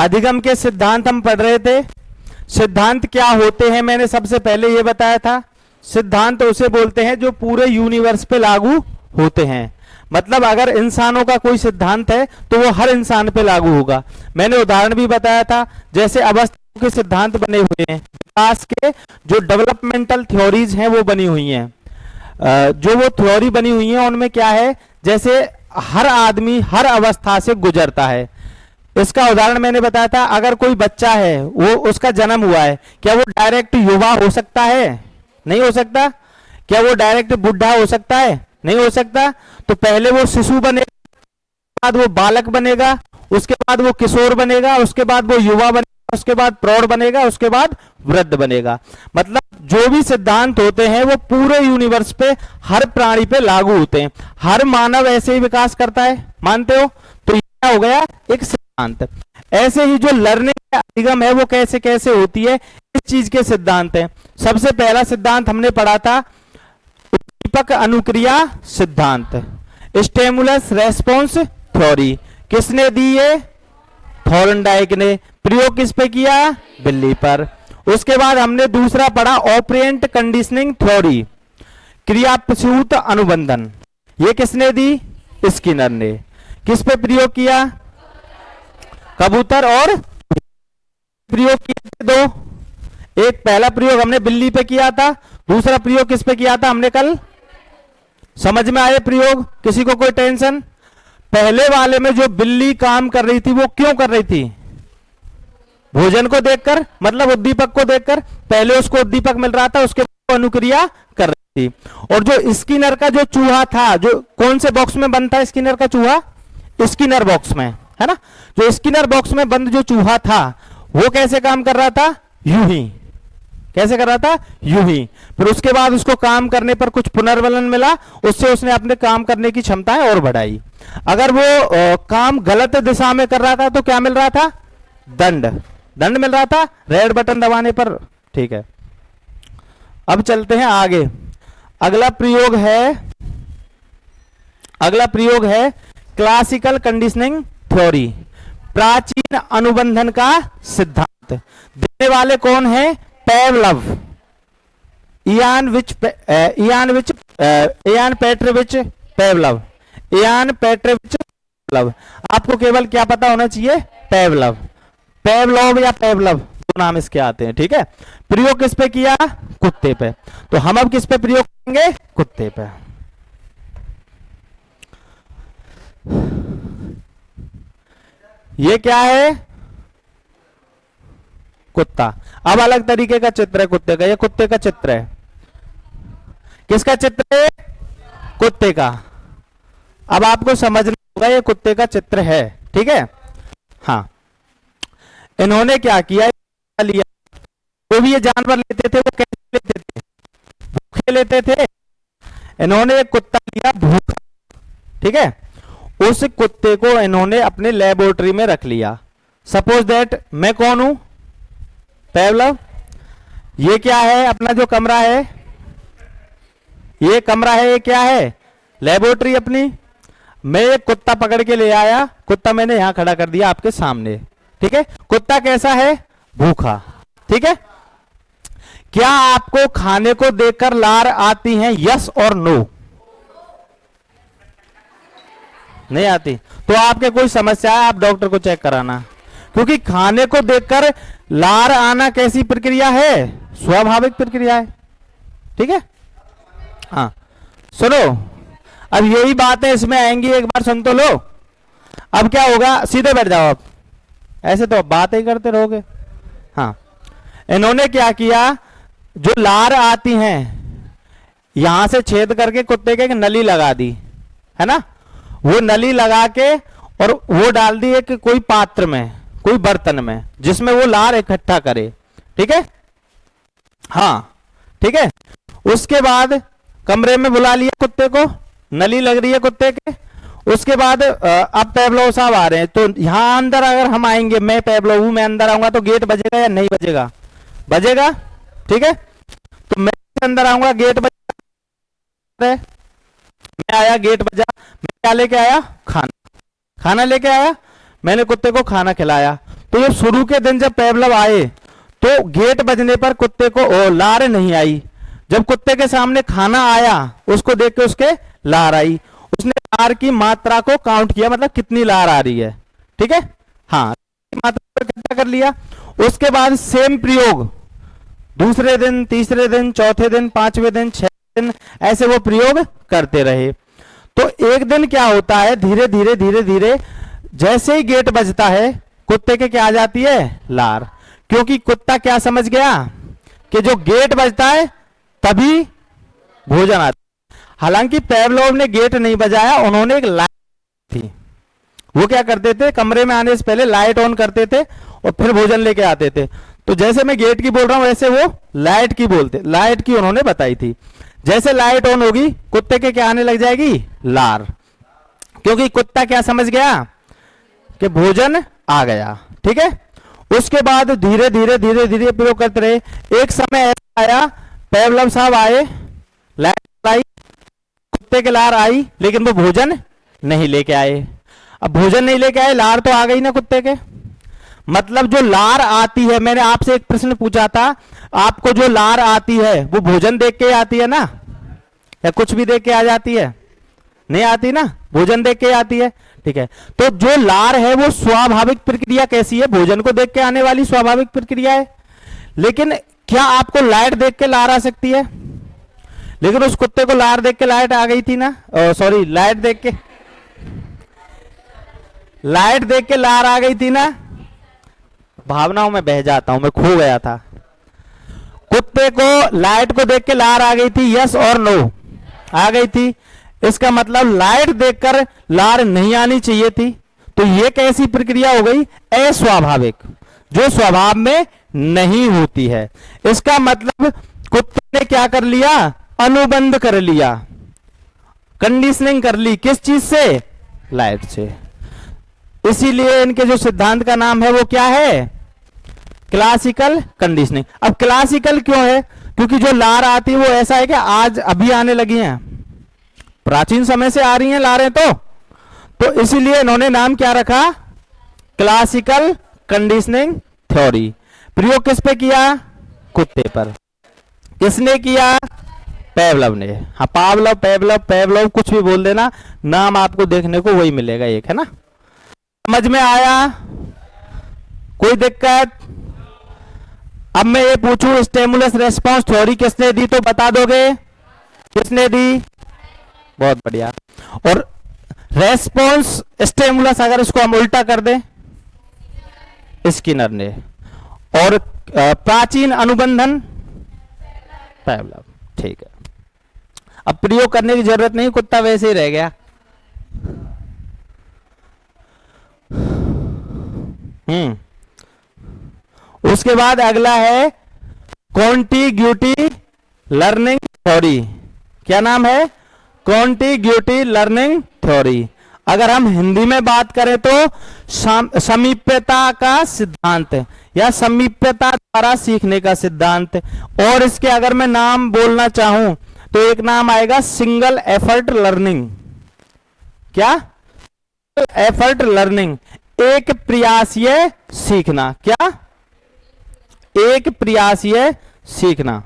अधिगम के सिद्धांत हम पढ़ रहे थे। सिद्धांत क्या होते हैं मैंने सबसे पहले ये बताया था। सिद्धांत उसे बोलते हैं जो पूरे यूनिवर्स पे लागू होते हैं। मतलब अगर इंसानों का कोई सिद्धांत है तो वो हर इंसान पे लागू होगा। मैंने उदाहरण भी बताया था, जैसे अवस्थाओं के सिद्धांत बने हुए हैं, विकास के जो डेवलपमेंटल थ्योरीज हैं वो बनी हुई हैं। जो वो थ्योरी बनी हुई है उनमें क्या है, जैसे हर आदमी हर अवस्था से गुजरता है। इसका उदाहरण मैंने बताया था, अगर कोई बच्चा है, वो उसका जन्म हुआ है, क्या वो डायरेक्ट युवा हो सकता है? नहीं हो सकता। क्या वो डायरेक्ट बुढ़ा हो सकता है? नहीं हो सकता। तो पहले वो शिशु बनेगा, बाद वो बालक बनेगा, उसके बाद वो किशोर बनेगा, उसके बाद वो युवा बनेगा, उसके बाद प्रौढ़ बनेगा, उसके बाद वृद्ध बनेगा। मतलब जो भी सिद्धांत होते हैं वो पूरे यूनिवर्स पे हर प्राणी पे लागू होते हैं। हर मानव ऐसे ही विकास करता है, मानते हो? तो ये हो गया एक सिद्धांत। ऐसे ही जो लर्निंग का अधिगम है वो कैसे कैसे होती है, इस चीज के सिद्धांत है। सबसे पहला सिद्धांत हमने पढ़ा था उद्दीपक अनुक्रिया सिद्धांत, स्टिमुलस रेस्पॉन्स थ्योरी। किसने दी ये? थॉर्नडाइक ने। प्रयोग किस पे किया? बिल्ली पर। उसके बाद हमने दूसरा पढ़ा ऑपरेंट कंडीशनिंग थ्योरी, क्रियाप्रसूत अनुबंधन। ये किसने दी? स्किनर ने। किस पे प्रयोग किया? कबूतर और प्रयोग किए थे दो। एक पहला प्रयोग हमने बिल्ली पे किया था, दूसरा प्रयोग किस पे किया था हमने कल? समझ में आए प्रयोग? किसी को कोई टेंशन? पहले वाले में जो बिल्ली काम कर रही थी वो क्यों कर रही थी? भोजन को देखकर, मतलब उद्दीपक को देखकर। पहले उसको उद्दीपक मिल रहा था, उसके बाद अनुक्रिया कर रही थी। और जो स्किनर का जो चूहा था, जो कौन से बॉक्स में बंद था स्किनर का चूहा? स्किनर बॉक्स में, है ना? जो स्किनर बॉक्स में बंद जो चूहा था वो कैसे काम कर रहा था? यूं ही। कैसे कर रहा था? यूं ही। फिर उसके बाद उसको काम करने पर कुछ पुनर्बलन मिला, उससे उसने अपने काम करने की क्षमताएं और बढ़ाई। अगर वो काम गलत दिशा में कर रहा था तो क्या मिल रहा था? दंड। दंड मिल रहा था रेड बटन दबाने पर। ठीक है, अब चलते हैं आगे। अगला प्रयोग है क्लासिकल कंडीशनिंग थ्योरी, प्राचीन अनुबंधन का सिद्धांत। देने वाले कौन है? पेवलव, इयान पेट्रोविच पेवलव। आपको केवल क्या पता होना चाहिए? पेवलव, पेवलोव या पेवलव, दो नाम इसके आते हैं। ठीक है, प्रयोग किस पे किया? कुत्ते पे। तो हम अब किस पे प्रयोग करेंगे? कुत्ते पे। ये क्या है? कुत्ता। अब अलग तरीके का चित्र है कुत्ते का। ये कुत्ते का चित्र है। किसका चित्र है? कुत्ते का। अब आपको समझना होगा ये कुत्ते का चित्र है। ठीक है, हाँ। इन्होंने क्या किया? लिया, जो भी ये जानवर लेते थे वो कैसे लेते थे? भूखे लेते थे। इन्होंने एक कुत्ता लिया भूखा, ठीक है। उस कुत्ते को इन्होंने अपने लेबोरेटरी में रख लिया। सपोज दैट मैं कौन हूं? पेवलव। ये क्या है? अपना जो कमरा है, ये कमरा है, ये क्या है? लेबोरेटरी अपनी। मैं एक कुत्ता पकड़ के ले आया, कुत्ता मैंने यहां खड़ा कर दिया आपके सामने। ठीक है, कुत्ता कैसा है? भूखा। ठीक है, क्या आपको खाने को देखकर लार आती है? यस और नो? नहीं आती तो आपके कोई समस्या है, आप डॉक्टर को चेक कराना। क्योंकि खाने को देखकर लार आना कैसी प्रक्रिया है? स्वाभाविक प्रक्रिया है। ठीक है, हाँ। सुनो, अब यही बातें इसमें आएंगी, एक बार सुन तो लो। अब क्या होगा? सीधे बैठ जाओ। आप ऐसे तो बात ही करते रहोगे। हाँ, इन्होंने क्या किया? जो लार आती हैं यहां से छेद करके कुत्ते के एक नली लगा दी, है ना? वो नली लगा के और वो डाल दी एक कोई पात्र में, कोई बर्तन में, जिसमें वो लार इकट्ठा करे। ठीक है, हाँ, ठीक है। उसके बाद कमरे में बुला लिया कुत्ते को, नली लग रही है कुत्ते के। उसके बाद अब पेवलोव साहब आ रहे हैं, तो यहां अंदर अगर हम आएंगे, मैं पेवलोव हूं, मैं अंदर आऊंगा तो गेट बजेगा या नहीं बजेगा? बजेगा। ठीक है, तो मैं अंदर आऊंगा, गेट बजा, मैं आया, गेट बजा, मैं क्या लेके आया? खाना। खाना लेके आया, मैंने कुत्ते को खाना खिलाया। तो ये शुरू के दिन जब पेवलव आए तो गेट बजने पर कुत्ते को लार नहीं आई। जब कुत्ते के सामने खाना आया उसको देख के उसके लार आई। उसने लार की मात्रा को काउंट किया, मतलब कितनी लार आ रही है, ठीक है, हाँ, मात्रा को इकट्ठा कर लिया। उसके बाद सेम प्रयोग दूसरे दिन, तीसरे दिन, चौथे दिन, पांचवें दिन, छठे दिन, ऐसे वो प्रयोग करते रहे। तो एक दिन क्या होता है, धीरे धीरे धीरे धीरे जैसे ही गेट बजता है कुत्ते के क्या आ जाती है, लार। क्योंकि कुत्ता क्या समझ गया कि जो गेट बजता है तभी भोजन आता है। हालांकि पेवलोव ने गेट नहीं बजाया, उन्होंने एक लाइट थी, वो क्या करते थे, कमरे में आने से पहले लाइट ऑन करते थे और फिर भोजन लेके आते थे। तो जैसे मैं गेट की बोल रहा हूं वैसे वो लाइट की बोलते, लाइट की उन्होंने बताई थी। जैसे लाइट ऑन होगी कुत्ते के क्या आने लग जाएगी, लार। क्योंकि कुत्ता क्या समझ गया कि भोजन आ गया, ठीक है। उसके बाद धीरे धीरे धीरे धीरे प्रयोग करते रहे। एक समय ऐसा आया, पेवलव साहब आए, लाइट आई, कुत्ते के लार आई, लेकिन वो भोजन नहीं लेके आए। अब भोजन नहीं लेके आए, लार तो आ गई ना कुत्ते के। मतलब जो लार आती है, मैंने आपसे एक प्रश्न पूछा था, आपको जो लार आती है वो भोजन देख के आती है ना, या कुछ भी देख के आ जाती है, नहीं आती ना, भोजन देख के आती है, ठीक है। तो जो लार है वो स्वाभाविक प्रक्रिया कैसी है, भोजन को देख के आने वाली स्वाभाविक प्रक्रिया है। लेकिन क्या आपको लाइट देख के लार आ सकती है? लेकिन उस कुत्ते को लार देख के लाइट आ गई थी ना, सॉरी, लाइट देख के लार आ गई थी ना। भावनाओं में बह जाता हूं मैं, खो गया था। कुत्ते को लाइट को देख के लार आ गई थी, यस और नो, आ गई थी। इसका मतलब लाइट देखकर लार नहीं आनी चाहिए थी। तो ये कैसी प्रक्रिया हो गई, अस्वाभाविक, जो स्वभाव में नहीं होती है। इसका मतलब कुत्ते ने क्या कर लिया, अनुबंध कर लिया, कंडीशनिंग कर ली, किस चीज से, लाइट से। इसीलिए इनके जो सिद्धांत का नाम है वो क्या है, क्लासिकल कंडीशनिंग। अब क्लासिकल क्यों है, क्योंकि जो लार आती है वो ऐसा है कि आज अभी आने लगी हैं, प्राचीन समय से आ रही हैं लारें, तो इसीलिए इन्होंने नाम क्या रखा, क्लासिकल कंडीशनिंग थ्योरी। प्रयोग किस पे किया, कुत्ते पर। किसने किया, पेवलव ने। हाँ, पावलव, पेवलव, पेवलव, कुछ भी बोल देना, नाम आपको देखने को वही मिलेगा, एक है ना। समझ में आया, कोई दिक्कत? अब मैं ये पूछूं, स्टिमुलस रेस्पॉन्स थ्योरी किसने दी, तो बता दोगे, किसने दी, बहुत बढ़िया। और रेस्पॉन्स स्टिमुलस अगर इसको हम उल्टा कर दें, स्किनर ने। और प्राचीन अनुबंधन, पेवलव, ठीक है। अब प्रयोग करने की जरूरत नहीं, कुत्ता वैसे ही रह गया। उसके बाद अगला है कॉन्टिग्यूटी लर्निंग थ्योरी। क्या नाम है, कॉन्टिग्यूटी लर्निंग थ्योरी। अगर हम हिंदी में बात करें तो समीप्यता का सिद्धांत या समीप्यता द्वारा सीखने का सिद्धांत। और इसके अगर मैं नाम बोलना चाहूं तो एक नाम आएगा सिंगल एफर्ट लर्निंग। क्या, एफर्ट लर्निंग, एक प्रयासीय सीखना। क्या, एक प्रयासीय सीखना।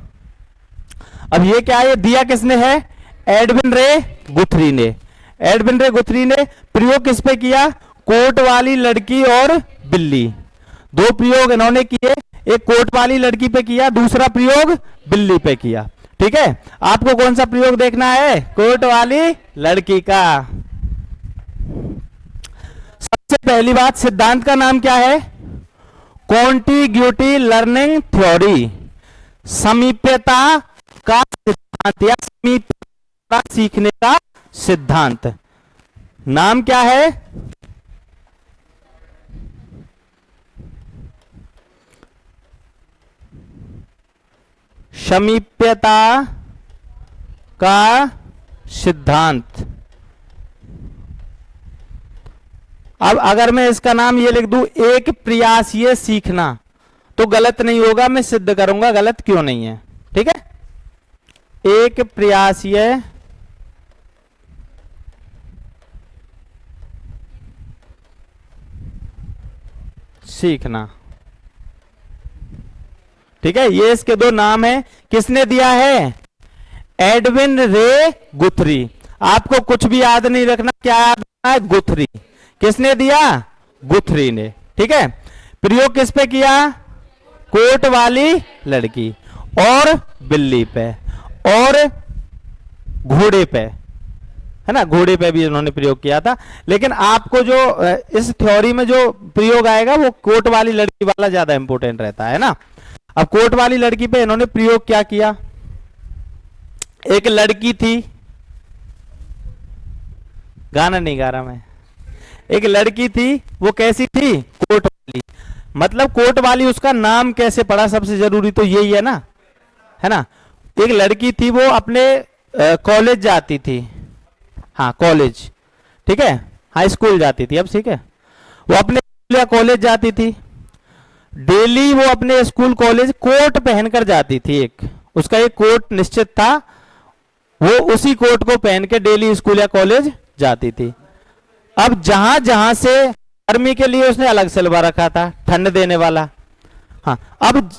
अब ये क्या है, ये दिया किसने है, एडविन रे गुथरी ने। एडविन रे गुथरी ने प्रयोग किस पे किया, कोट वाली लड़की और बिल्ली। दो प्रयोग इन्होंने किए, एक कोट वाली लड़की पे किया, दूसरा प्रयोग बिल्ली पे किया, ठीक है। आपको कौन सा प्रयोग देखना है, कोट वाली लड़की का। सबसे पहली बात, सिद्धांत का नाम क्या है, कॉन्टिग्यूटी लर्निंग थ्योरी, समीप्यता का सिद्धांत या समीप्यता सीखने का सिद्धांत। नाम क्या है, समीप्यता का सिद्धांत। अब अगर मैं इसका नाम ये लिख दूं, एक प्रयासीय सीखना, तो गलत नहीं होगा, मैं सिद्ध करूंगा गलत क्यों नहीं है, ठीक है। एक प्रयासीय सीखना। ठीक है, ये इसके दो नाम हैं। किसने दिया है? एडविन रे गुथरी। आपको कुछ भी याद नहीं रखना, क्या याद रखना है? गुथरी। किसने दिया? गुथरी ने। ठीक है, प्रयोग किस पे किया? कोट वाली लड़की और बिल्ली पे और घोड़े पे, है ना, घोड़े पे भी उन्होंने प्रयोग किया था। लेकिन आपको जो इस थ्योरी में जो प्रयोग आएगा वो कोट वाली लड़की वाला ज्यादा इंपॉर्टेंट रहता है ना। अब कोट वाली लड़की पे इन्होंने प्रयोग क्या किया? एक लड़की थी, गाना नहीं गा रहा मैं, एक लड़की थी, वो कैसी थी? कोट वाली। मतलब कोट वाली, उसका नाम कैसे पड़ा सबसे जरूरी तो यही है ना, है ना। एक लड़की थी, वो अपने कॉलेज जाती थी, हाँ कॉलेज, ठीक है, हाई स्कूल जाती थी अब, ठीक है, वो अपने कॉलेज जाती थी। डेली वो अपने स्कूल कॉलेज कोट पहनकर जाती थी। एक उसका एक कोट निश्चित था, वो उसी कोट को पहन के डेली स्कूल या कॉलेज जाती थी। अब जहां जहां से गर्मी के लिए उसने अलग सिलवा रखा था, ठंड देने वाला, हाँ। अब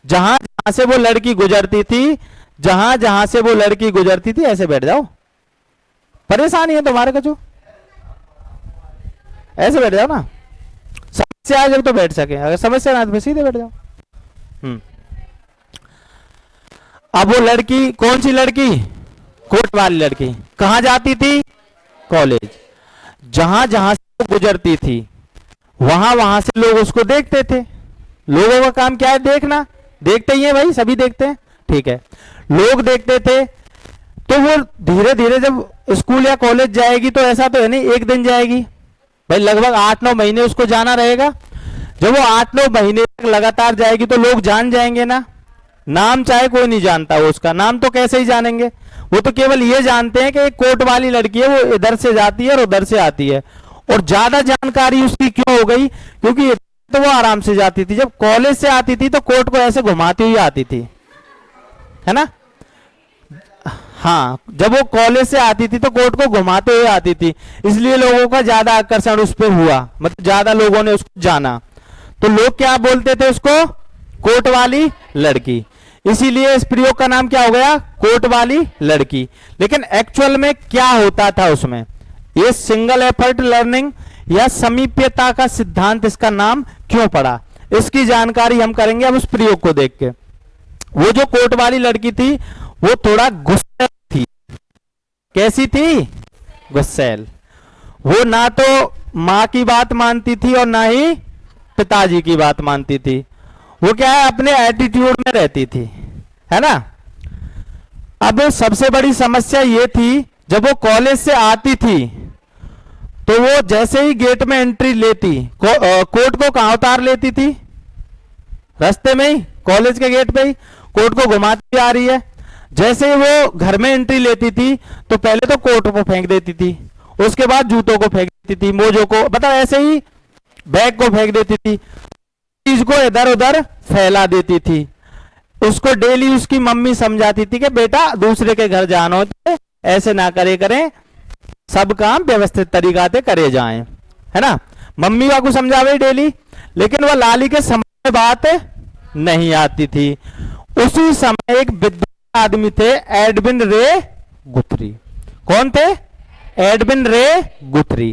जहां जहां से वो लड़की गुजरती थी, जहां जहां से वो लड़की गुजरती थी, ऐसे बैठ जाओ, परेशानी है तुम्हारे को, जो ऐसे बैठ जाओ ना, समस्या आ जब तो बैठ सके, अगर समस्या ना तो सीधे बैठ जाओ। अब वो लड़की, कौन सी लड़की? कोट वाली लड़की, कहां जाती थी? कॉलेज। जहां जहां से वो गुजरती थी, वहां वहां से लोग उसको देखते थे। लोगों का काम क्या है? देखना, देखते ही है भाई, सभी देखते हैं, ठीक है, लोग देखते थे। तो वो धीरे धीरे जब स्कूल या कॉलेज जाएगी, तो ऐसा तो है नहीं एक दिन जाएगी भाई, लगभग 8-9 महीने उसको जाना रहेगा। जब वो 8-9 महीने तक लगातार जाएगी, तो लोग जान जाएंगे ना। नाम चाहे कोई नहीं जानता, वो उसका नाम तो कैसे ही जानेंगे? वो तो केवल ये जानते हैं कि एक कोट वाली लड़की है, वो इधर से जाती है और उधर से आती है। और ज्यादा जानकारी उसकी क्यों हो गई? क्योंकि तो वो आराम से जाती थी, जब कॉलेज से आती थी तो कोट को ऐसे घुमाती हुई आती थी, है ना। हाँ, जब वो कॉलेज से आती थी तो कोट को घुमाते हुए आती थी, इसलिए लोगों का ज्यादा आकर्षण उस पर हुआ, मतलब ज्यादा लोगों ने उसको जाना। तो लोग क्या बोलते थे उसको? कोट वाली लड़की। इसीलिए इस प्रयोग का नाम क्या हो गया? कोट वाली लड़की। लेकिन एक्चुअल में क्या होता था उसमें? ये सिंगल एफर्ट लर्निंग या समीप्यता का सिद्धांत इसका नाम क्यों पड़ा, इसकी जानकारी हम करेंगे अब उस प्रयोग को देख के। वो जो कोट वाली लड़की थी, वो थोड़ा गुस्सैल थी। कैसी थी? गुस्सैल। वो ना तो मां की बात मानती थी और ना ही पिताजी की बात मानती थी। वो क्या है, अपने एटीट्यूड में रहती थी, है ना। अब सबसे बड़ी समस्या ये थी, जब वो कॉलेज से आती थी तो वो जैसे ही गेट में एंट्री लेती, कोट को कहां उतार लेती थी? रास्ते में ही, कॉलेज के गेट पे ही कोट को घुमाती आ रही है। जैसे ही वो घर में एंट्री लेती थी, तो पहले तो कोट को फेंक देती थी, उसके बाद जूतों को फेंक देती थी, मोजों को, मतलब ऐसे ही बैग को फेंक देती थी, चीज को इधर उधर फैला देती थी। उसको डेली उसकी मम्मी समझाती थी कि बेटा दूसरे के घर जाना हो तो ऐसे ना करे करें, सब काम व्यवस्थित तरीका से करे जाएं, है ना। मम्मी को समझावे डेली, लेकिन वह लाली के समझ में बात नहीं आती थी। उसी समय एक विद्वान आदमी थे, एडविन रे गुथरी। कौन थे? एडविन रे गुथरी।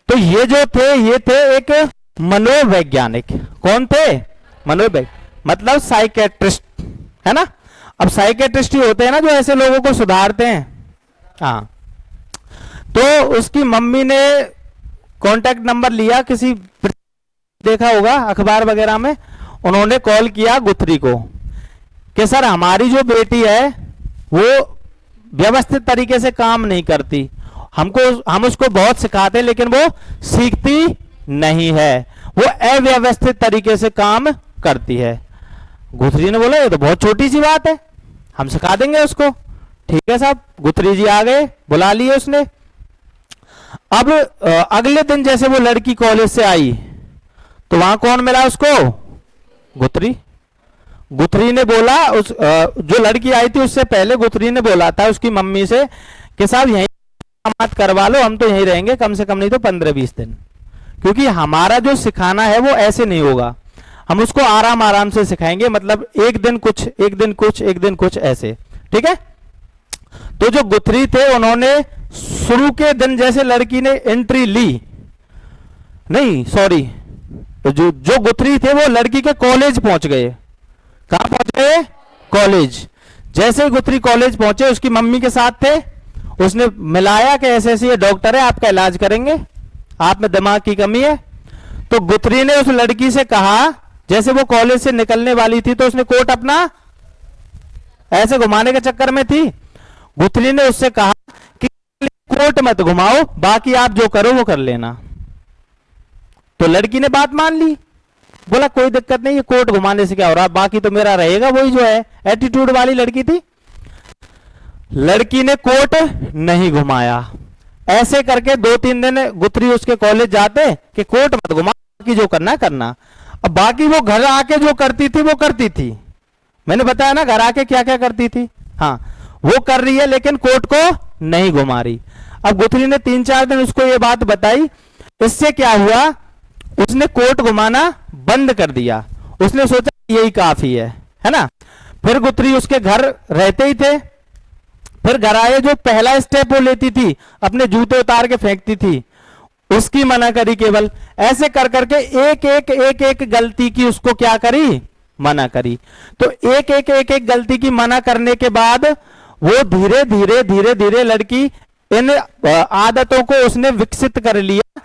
तो ये जो थे, ये थे एक मनोवैज्ञानिक। कौन थे? मनोवैज्ञानिक, मतलब साइकेट्रिस्ट, है ना। अब साइकेट्रिस्ट ही होते हैं ना जो ऐसे लोगों को सुधारते हैं, हाँ। तो उसकी मम्मी ने कांटेक्ट नंबर लिया, किसी देखा होगा अखबार वगैरह में, उन्होंने कॉल किया गुथरी को कि सर हमारी जो बेटी है वो व्यवस्थित तरीके से काम नहीं करती, हम उसको बहुत सिखाते हैं लेकिन वो सीखती नहीं है, वो अव्यवस्थित तरीके से काम करती है। गुथरी ने बोला ये तो बहुत छोटी सी बात है, हम सिखा देंगे उसको। ठीक है साहब, गुथरी जी आ गए, बुला लिए उसने। अब अगले दिन जैसे वो लड़की कॉलेज से आई तो वहां कौन मिला उसको? गुथरी। गुथरी ने बोला, जो लड़की आई थी उससे पहले गुथरी ने बोला था उसकी मम्मी से कि साहब यहीं दामाद करवा लो, हम तो यहीं रहेंगे कम से कम नहीं तो 15-20 दिन, क्योंकि हमारा जो सिखाना है वो ऐसे नहीं होगा, हम उसको आराम आराम से सिखाएंगे, मतलब एक दिन कुछ एक दिन कुछ एक दिन कुछ ऐसे, ठीक है। तो जो गुथरी थे उन्होंने शुरू के दिन जैसे लड़की ने एंट्री ली, नहीं सॉरी, जो गुथरी थे वो लड़की के कॉलेज पहुंच गए। कहां पहुंच गए? कॉलेज। जैसे ही गुथरी कॉलेज पहुंचे उसकी मम्मी के साथ थे, उसने मिलाया कि ऐसे ऐसे ये डॉक्टर है आपका इलाज करेंगे, आप में दिमाग की कमी है। तो गुथरी ने उस लड़की से कहा, जैसे वो कॉलेज से निकलने वाली थी तो उसने कोट अपना ऐसे घुमाने के चक्कर में थी, गुथरी ने उससे कहा कि कोट मत घुमाओ, बाकी आप जो करो वो कर लेना। तो लड़की ने बात मान ली, बोला कोई दिक्कत नहीं, ये कोट घुमाने से क्या हो रहा, बाकी तो मेरा रहेगा वही जो है। एटीट्यूड वाली लड़की थी। लड़की ने कोट नहीं घुमाया, ऐसे करके 2-3 दिन गुथरी उसके कॉलेज जाते कि कोट मत घुमा, बाकी जो करना करना। अब बाकी वो घर आके जो करती थी वो करती थी, मैंने बताया ना घर आके क्या क्या करती थी, हाँ वो कर रही है, लेकिन कोट को नहीं घुमा रही। अब गुथरी ने 3-4 दिन उसको ये बात बताई, इससे क्या हुआ, उसने कोट घुमाना बंद कर दिया। उसने सोचा यही काफी है ना। फिर गुथरी उसके घर रहते ही थे, फिर घर आए जो पहला स्टेप वो लेती थी, अपने जूते उतार के फेंकती थी, उसकी मना करी केवल। ऐसे कर करके एक एक गलती की उसको क्या करी, मना करी। तो एक गलती की मना करने के बाद वो धीरे धीरे धीरे धीरे लड़की इन आदतों को उसने विकसित कर लिया,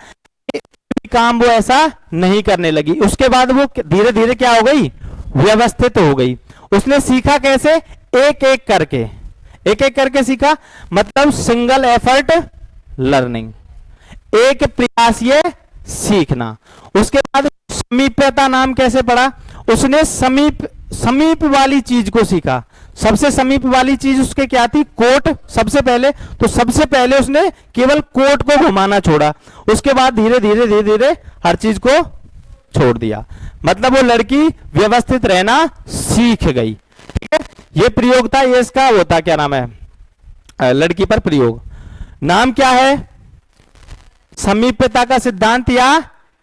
काम वो ऐसा नहीं करने लगी। उसके बाद वो धीरे धीरे क्या हो गई, व्यवस्थित हो गई। उसने सीखा कैसे, एक एक करके सीखा, मतलब सिंगल एफर्ट लर्निंग, एक प्रयास ये सीखना। उसके बाद समीप्यता नाम कैसे पढ़ा, उसने समीप वाली चीज को सीखा। सबसे समीप वाली चीज उसके क्या थी, कोट सबसे पहले। तो सबसे पहले उसने केवल कोट को घुमाना छोड़ा, उसके बाद धीरे धीरे धीरे धीरे हर चीज को छोड़ दिया। मतलब वो लड़की व्यवस्थित रहना सीख गई, ठीक है। ये प्रयोग था, ये इसका होता क्या नाम है, लड़की पर प्रयोग। नाम क्या है, समीप्यता का सिद्धांत या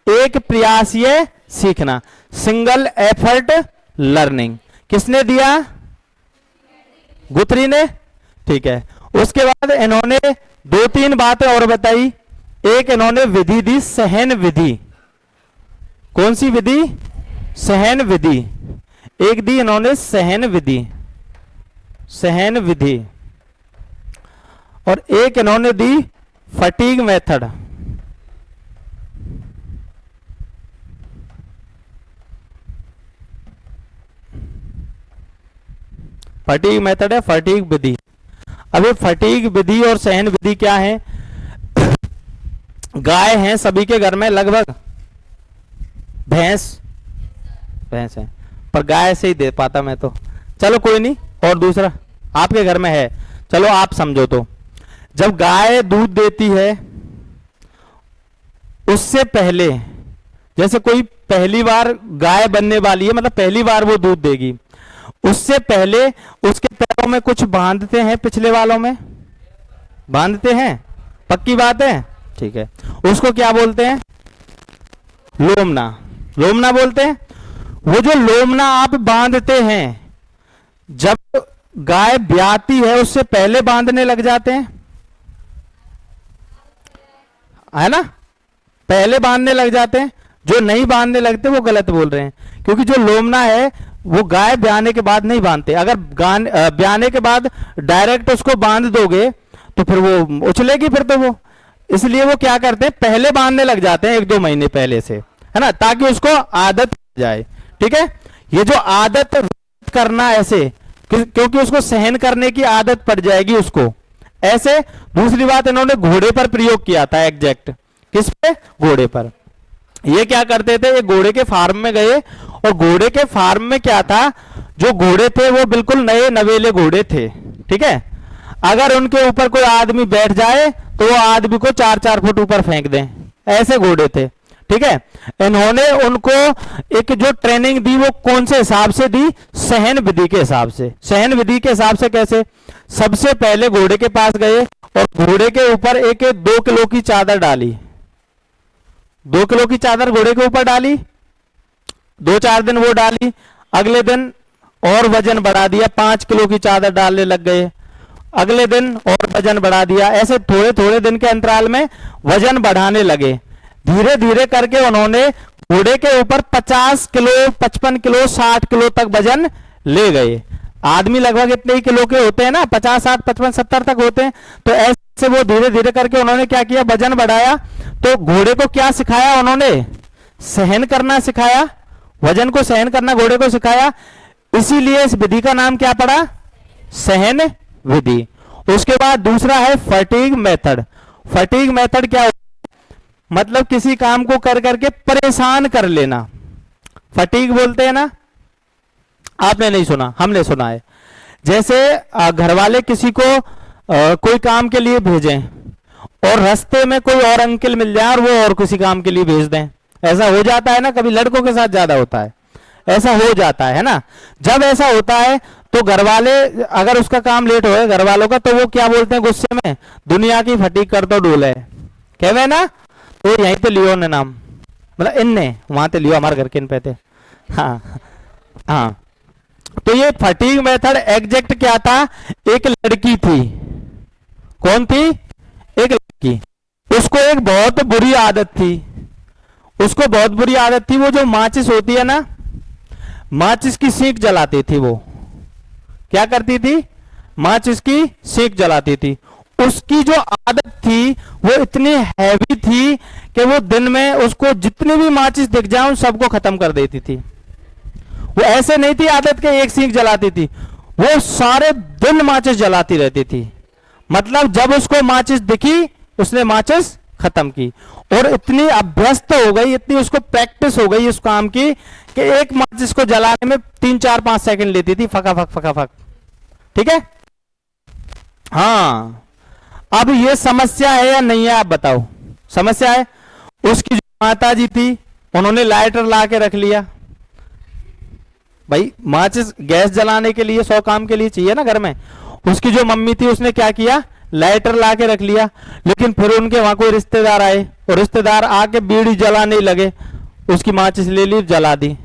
एक प्रयास ये सीखना, सिंगल एफर्ट लर्निंग। किसने दिया, गुथरी ने, ठीक है। उसके बाद इन्होंने 2-3 बातें और बताई। एक इन्होंने विधि दी, सहन विधि। कौन सी विधि, सहन विधि। एक दी इन्होंने सहन विधि, सहन विधि। और एक इन्होंने दी फटीग मेथड। फटीग मेथड है, फटीग विधि। अब ये फटीग विधि और सहन विधि क्या है, गाय हैं सभी के घर में लगभग, भैंस है, पर गाय से ही दे पाता मैं तो, चलो कोई नहीं। और दूसरा आपके घर में है, चलो आप समझो। तो जब गाय दूध देती है उससे पहले, जैसे कोई पहली बार गाय बनने वाली है, मतलब पहली बार वो दूध देगी, उससे पहले उसके पैरों में कुछ बांधते हैं, पिछले वालों में बांधते हैं, पक्की बात है, ठीक है। उसको क्या बोलते हैं, लोमना, लोमना बोलते हैं। वो जो लोमना आप बांधते हैं, जब गाय ब्याती है उससे पहले बांधने लग जाते हैं, है ना, पहले बांधने लग जाते हैं। जो नहीं बांधने लगते वो गलत बोल रहे हैं, क्योंकि जो लोमना है वो गाय ब्याने के बाद नहीं बांधते। अगर ब्याने के बाद डायरेक्ट उसको बांध दोगे तो फिर वो उछलेगी फिर तो वो, इसलिए वो क्या करते हैं, पहले बांधने लग जाते हैं 1-2 महीने पहले से, है ना, ताकि उसको आदत जाए, ठीक है। ये जो आदत करना ऐसे, क्योंकि उसको सहन करने की आदत पड़ जाएगी उसको ऐसे। दूसरी बात इन्होंने घोड़े पर प्रयोग किया था, एग्जैक्ट किस पे, घोड़े पर। ये क्या करते थे, ये घोड़े के फार्म में गए, और घोड़े के फार्म में क्या था, जो घोड़े थे वो बिल्कुल नए नवेले घोड़े थे, ठीक है। अगर उनके ऊपर कोई आदमी बैठ जाए तो वो आदमी को 4-4 फुट ऊपर फेंक दें, ऐसे घोड़े थे, ठीक है। इन्होंने उनको एक जो ट्रेनिंग दी वो कौन से हिसाब से दी? सहन विधि के हिसाब से। सहन विधि के हिसाब से कैसे? सबसे पहले घोड़े के पास गए और घोड़े के ऊपर एक 2 किलो की चादर डाली। 2 किलो की चादर घोड़े के ऊपर डाली, 2-4 दिन वो डाली, अगले दिन और वजन बढ़ा दिया, 5 किलो की चादर डालने लग गए, अगले दिन और वजन बढ़ा दिया। ऐसे थोड़े थोड़े दिन के अंतराल में वजन बढ़ाने लगे। धीरे धीरे करके उन्होंने घोड़े के ऊपर 50 किलो, 55 किलो, 60 किलो तक वजन ले गए। आदमी लगभग इतने ही किलो के होते हैं ना, 50, 60, 55, 70 तक होते हैं। तो ऐसे वो धीरे धीरे करके उन्होंने क्या किया? वजन बढ़ाया। तो घोड़े को क्या सिखाया उन्होंने? सहन करना सिखाया, वजन को सहन करना घोड़े को सिखाया। इसीलिए इस विधि का नाम क्या पड़ा? सहन विधि। उसके बाद दूसरा है फटीग मेथड। फटीग मेथड क्या? मतलब किसी काम को कर करके परेशान कर लेना, फटीग बोलते हैं ना। आपने नहीं सुना, हमने सुना है। जैसे घर वाले किसी को कोई काम के लिए भेजें और रास्ते में कोई और अंकल मिल जाए और वो और किसी काम के लिए भेज दें। ऐसा हो जाता है ना, कभी लड़कों के साथ ज्यादा होता है, ऐसा हो जाता है ना। जब ऐसा होता है तो घर वाले, अगर उसका काम लेट हो घर वालों का, तो वो क्या बोलते हैं गुस्से में? दुनिया की फटीग कर तो डोले, कहवे ना। तो यहीं पे लियो ने नाम, मतलब इनने वहां ते लियो, हमारे घर के इन पे थे। हाँ हाँ। तो ये फटीग मेथड एग्जैक्ट क्या था? एक लड़की थी। कौन थी? एक लड़की। उसको एक बहुत बुरी आदत थी, उसको बहुत बुरी आदत थी। वो जो माचिस होती है ना, माचिस की सीख जलाती थी। वो क्या करती थी? माचिस की सीख जलाती थी। उसकी जो आदत थी वो इतनी हैवी थी कि वो दिन में उसको जितनी भी माचिस दिख जाए सबको खत्म कर देती थी। वो ऐसे नहीं थी आदत के एक सीख जलाती थी, वो सारे दिन माचिस जलाती रहती थी। मतलब जब उसको माचिस दिखी उसने माचिस खत्म की। और इतनी अभ्यस्त हो गई, इतनी उसको प्रैक्टिस हो गई इस काम की कि एक माचिस को जलाने में 3, 4, 5 सेकंड लेती थी, फकाफक फकाफक। ठीक है। हाँ, अब ये समस्या है या नहीं है आप बताओ? समस्या है। उसकी जो माता जी थी उन्होंने लाइटर ला के रख लिया। भाई माचिस गैस जलाने के लिए 100 काम के लिए चाहिए ना घर में। उसकी जो मम्मी थी उसने क्या किया? लाइटर ला के रख लिया। लेकिन फिर उनके वहां कोई रिश्तेदार आए और रिश्तेदार आके बीड़ी जलाने लगे, उसकी माचिस ले ली, जला दी।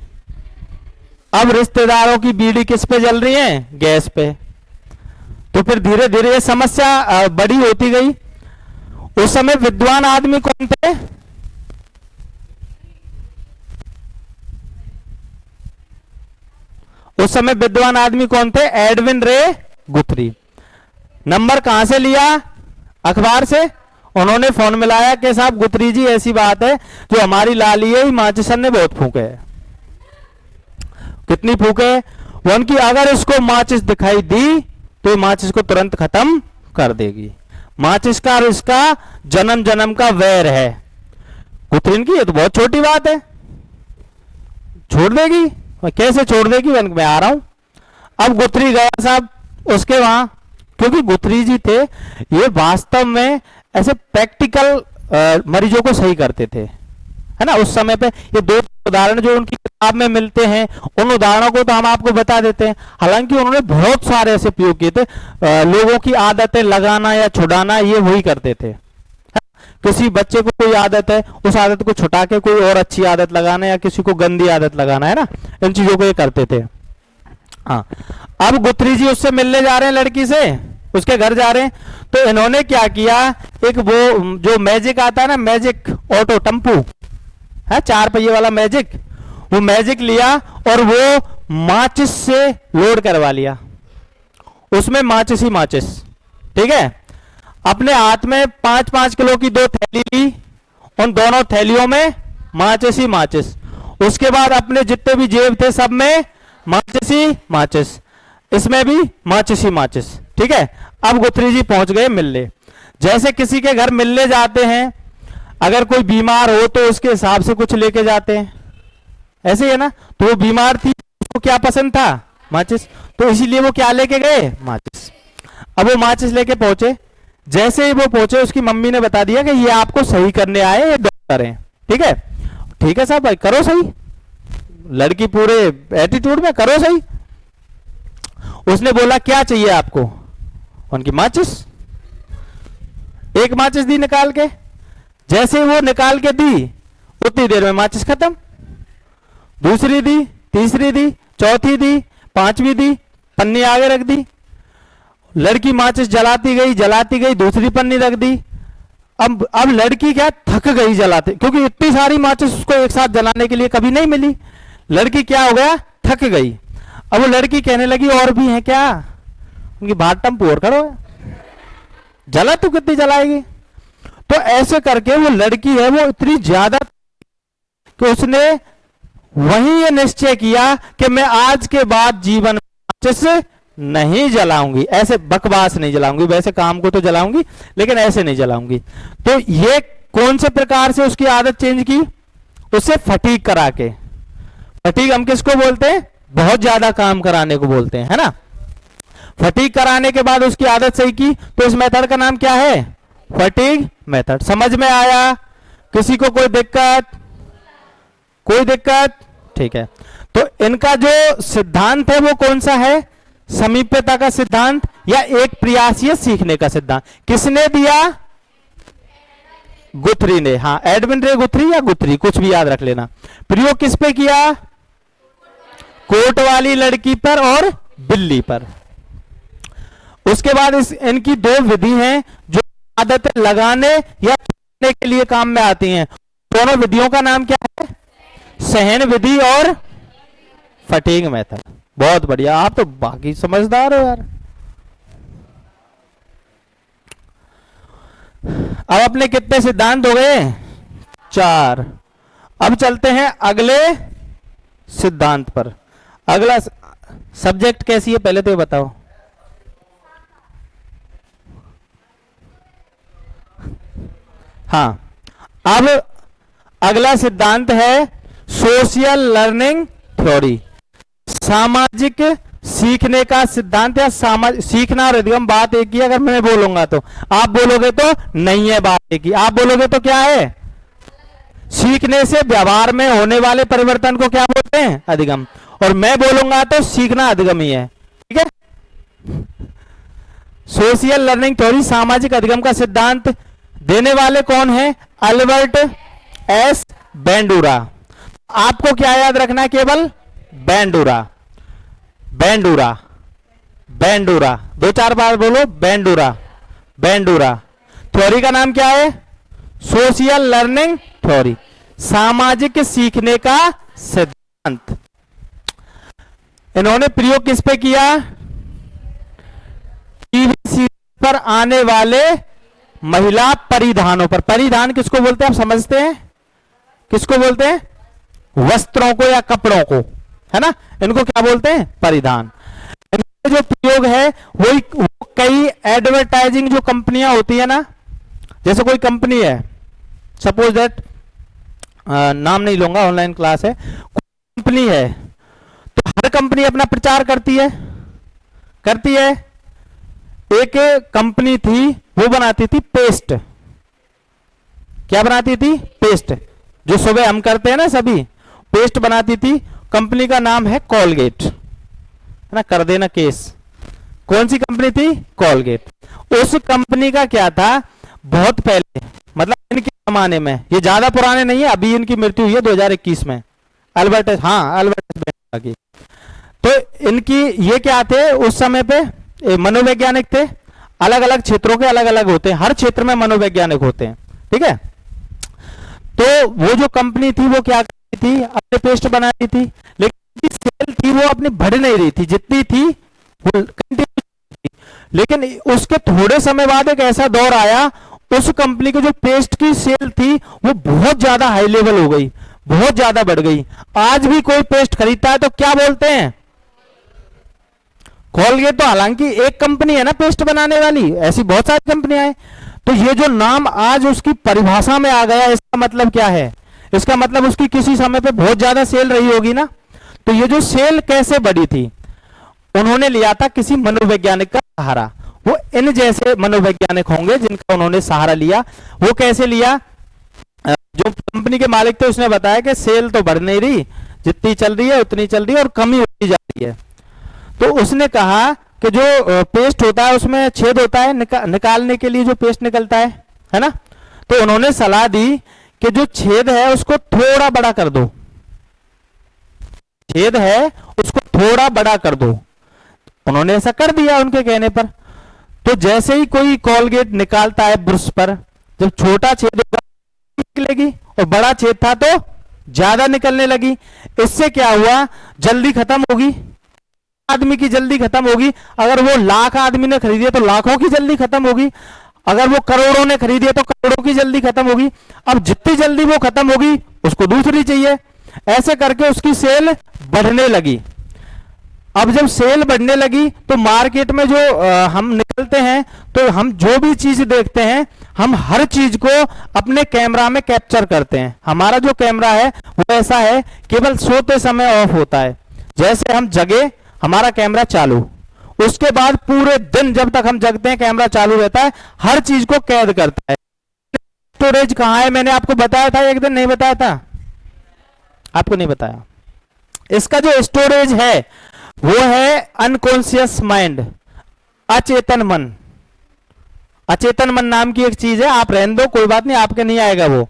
अब रिश्तेदारों की बीड़ी किस पे जल रही है? गैस पे। तो फिर धीरे धीरे ये समस्या बड़ी होती गई। उस समय विद्वान आदमी कौन थे? उस समय विद्वान आदमी कौन थे? एडविन रे गुथरी। नंबर कहां से लिया? अखबार से। उन्होंने फोन मिलाया कि साहब गुथरी जी ऐसी बात है, जो हमारी लाली है माचिसन ने बहुत फूके है। कितनी फूके? वन की अगर इसको माचिस दिखाई दी तो माचिस को तुरंत खत्म कर देगी। माचिस का और इसका जन्म जन्म का वैर है। गुथरीन की ये तो बहुत छोटी बात है, छोड़ देगी। कैसे छोड़ देगी? मैं आ रहा हूं। अब गुथरी गया साहब उसके वहां, क्योंकि गुथरी जी थे ये वास्तव में ऐसे प्रैक्टिकल मरीजों को सही करते थे, है ना। उस समय पे ये 2 उदाहरण जो उनकी किताब में मिलते हैं, उन उदाहरणों को तो हम आपको बता देते हैं। हालांकि उन्होंने बहुत सारे ऐसे प्रयोग किए थे। लोगों की आदतें लगाना या छुड़ाना ये वही करते थे। किसी बच्चे को कोई आदत है, उस आदत को छुटा के कोई और अच्छी आदत लगाना, या किसी को गंदी आदत लगाना, है ना। इन चीजों को ये करते थे। हाँ, अब गुथरी जी उससे मिलने जा रहे हैं, लड़की से उसके घर जा रहे हैं। तो इन्होंने क्या किया? एक वो जो मैजिक आता है ना, मैजिक ऑटो टम्पू है, 4 पहिए वाला मैजिक, वो मैजिक लिया और वो माचिस से लोड करवा लिया। उसमें माचिस ही माचिस। ठीक है। अपने हाथ में 5-5 किलो की 2 थैली ली, उन दोनों थैलियों में माचिस ही माचिस। उसके बाद अपने जितने भी जेब थे सब में माचिस ही माचिस, इसमें भी माचिस ही माचिस। ठीक है। अब गुथरी जी पहुंच गए मिलने। जैसे किसी के घर मिलने जाते हैं, अगर कोई बीमार हो तो उसके हिसाब से कुछ लेके जाते हैं, ऐसे ही है ना। तो वो बीमार थी, उसको क्या पसंद था? माचिस। तो इसीलिए वो क्या लेके गए? माचिस। अब वो माचिस लेके पहुंचे। जैसे ही वो पहुंचे उसकी मम्मी ने बता दिया कि ये आपको सही करने आए, ये डॉक्टर हैं। ठीक है। ठीक है साहब भाई, करो सही, लड़की पूरे एटीट्यूड में, करो सही। उसने बोला क्या चाहिए आपको, उनकी माचिस, एक माचिस दी निकाल के, जैसे वो निकाल के दी उतनी देर में माचिस खत्म, दूसरी दी, तीसरी दी, चौथी दी, पांचवी दी, पन्नी आगे रख दी, लड़की माचिस जलाती गई, दूसरी पन्नी रख दी। अब लड़की क्या थक गई जलाते, क्योंकि इतनी सारी माचिस उसको एक साथ जलाने के लिए कभी नहीं मिली। लड़की क्या हो गया, थक गई। अब वो लड़की कहने लगी और भी है क्या, उनकी बाटम पोर करो, जला तू कितनी जलाएगी। तो ऐसे करके वो लड़की है वो इतनी ज्यादा कि उसने वही ये निश्चय किया कि मैं आज के बाद जीवन माचिस नहीं जलाऊंगी, ऐसे बकवास नहीं जलाऊंगी, वैसे काम को तो जलाऊंगी लेकिन ऐसे नहीं जलाऊंगी। तो ये कौन से प्रकार से उसकी आदत चेंज की, उसे फटीग करा के। फटीग हम किसको बोलते हैं, बहुत ज्यादा काम कराने को बोलते हैं, है ना। फटीग कराने के बाद उसकी आदत सही की, तो इस मेथड का नाम क्या है, फटीग मेथड। समझ में आया, किसी को कोई दिक्कत, कोई दिक्कत, ठीक है। तो इनका जो सिद्धांत है वो कौन सा है, समीप्यता का सिद्धांत या एक प्रयासीय सीखने का सिद्धांत। किसने दिया, गुथरी ने, हाँ एडविन रे गुथरी या गुथरी, कुछ भी याद रख लेना। प्रयोग किस पे किया, कोट वाली लड़की पर और बिल्ली पर। उसके बाद इनकी दो विधि हैं जो आदतें लगाने या छूटने के लिए काम में आती हैं। दोनों विधियों का नाम क्या है, सहन विधि और फटीग मेथड। बहुत बढ़िया, आप तो बाकी समझदार हो यार। अब अपने कितने सिद्धांत हो गए, 4। अब चलते हैं अगले सिद्धांत पर। अगला सब्जेक्ट कैसी है पहले तो ये बताओ। हाँ, अब अगला सिद्धांत है सोशल लर्निंग थ्योरी, सामाजिक सीखने का सिद्धांत या सीखना और अधिगम। बात एक ही, अगर मैं बोलूंगा तो आप बोलोगे तो नहीं है, बात एक ही। आप बोलोगे तो क्या है, सीखने से व्यवहार में होने वाले परिवर्तन को क्या बोलते हैं, अधिगम। और मैं बोलूंगा तो सीखना अधिगम ही है, ठीक है। सोशल लर्निंग थ्योरी, सामाजिक अधिगम का सिद्धांत देने वाले कौन है, अल्बर्ट एस बैंडूरा। आपको क्या याद रखना है, केवल बैंडूरा, बैंडूरा, बैंडूरा, 2-4 बार बोलो, बैंडूरा, बैंडूरा। थ्योरी का नाम क्या है, सोशल लर्निंग थ्योरी, सामाजिक सीखने का सिद्धांत। इन्होंने प्रयोग किस पे किया, टीवी पर आने वाले महिला परिधानों पर। परिधान किसको बोलते हैं, आप समझते हैं, किसको बोलते हैं, वस्त्रों को या कपड़ों को, है ना, इनको क्या बोलते हैं, परिधान। इनका जो प्रयोग है वो कई एडवर्टाइजिंग जो कंपनियां होती है ना, जैसे कोई कंपनी है, सपोज दैट, नाम नहीं लूंगा, ऑनलाइन क्लास है, कोई कंपनी है, तो हर कंपनी अपना प्रचार करती है, करती है। एक कंपनी थी, वो बनाती थी पेस्ट, क्या बनाती थी, पेस्ट, जो सुबह हम करते हैं ना सभी, पेस्ट बनाती थी। कंपनी का नाम है कॉलगेट, है ना, कर देना केस। कौन सी कंपनी थी, कॉलगेट। उस कंपनी का क्या था, बहुत पहले, मतलब इनके जमाने में, ये ज्यादा पुराने नहीं है, अभी इनकी मृत्यु हुई है 2021 में, अल्बर्ट, हाँ अल्बर्ट की। तो इनकी ये क्या थे उस समय पे, मनोवैज्ञानिक थे। अलग अलग क्षेत्रों के अलग अलग होते हैं, हर क्षेत्र में मनोवैज्ञानिक होते हैं, ठीक है। तो वो जो कंपनी थी वो क्या करती थी, अपने पेस्ट बनाती थी, लेकिन सेल थी वो अपनी बढ़ नहीं रही थी, जितनी थी वो कंटिन्यू थी। लेकिन उसके थोड़े समय बाद एक ऐसा दौर आया, उस कंपनी की जो पेस्ट की सेल थी वो बहुत ज्यादा हाई लेवल हो गई, बहुत ज्यादा बढ़ गई। आज भी कोई पेस्ट खरीदता है तो क्या बोलते हैं, कॉलगेट। तो हालांकि एक कंपनी है ना पेस्ट बनाने वाली, ऐसी बहुत सारी कंपनियां हैं। तो ये जो नाम आज उसकी परिभाषा में आ गया, इसका मतलब क्या है, इसका मतलब उसकी किसी समय पे बहुत ज्यादा सेल रही होगी ना। तो ये जो सेल कैसे बढ़ी थी, उन्होंने लिया था किसी मनोवैज्ञानिक का सहारा। वो इन जैसे मनोवैज्ञानिक होंगे जिनका उन्होंने सहारा लिया। वो कैसे लिया, जो कंपनी कंपनी के मालिक थे, उसने बताया कि सेल तो बढ़ नहीं रही, जितनी चल रही है उतनी चल रही है और कम ही होती जा रही है। तो उसने कहा कि जो पेस्ट होता है उसमें छेद होता है, निकालने के लिए जो पेस्ट निकलता है ना, तो उन्होंने सलाह दी कि जो छेद है उसको थोड़ा बड़ा कर दो, छेद है उसको थोड़ा बड़ा कर दो। उन्होंने ऐसा कर दिया उनके कहने पर। तो जैसे ही कोई कोलगेट निकालता है ब्रश पर, जब छोटा छेद होगा निकलेगी और बड़ा छेद था तो ज्यादा निकलने लगी। इससे क्या हुआ, जल्दी खत्म होगी, आदमी की जल्दी खत्म होगी। अगर वो लाख आदमी ने खरीदी तो लाखों की जल्दी खत्म होगी, अगर वो करोड़ों ने खरीदी तो करोड़ों की जल्दी खत्म होगी। अब जितनी जल्दी वो खत्म होगी उसको दूसरी चाहिए, ऐसे करके उसकी सेल बढ़ने लगी। अब जब सेल बढ़ने लगी तो मार्केट में जो हम निकलते हैं, तो हम जो भी चीज देखते हैं हम हर चीज को अपने कैमरा में कैप्चर करते हैं। हमारा जो कैमरा है वो ऐसा है, केवल सोते समय ऑफ होता है, जैसे हम जगे हमारा कैमरा चालू, उसके बाद पूरे दिन जब तक हम जगते हैं कैमरा चालू रहता है, हर चीज को कैद करता है। स्टोरेज कहां है मैंने आपको बताया था एक दिन, नहीं बताया था आपको, नहीं बताया। इसका जो स्टोरेज है वो है अनकॉन्शियस माइंड, अचेतन मन। अचेतन मन नाम की एक चीज है, आप रहने दो कोई बात नहीं, आपके नहीं आएगा वो।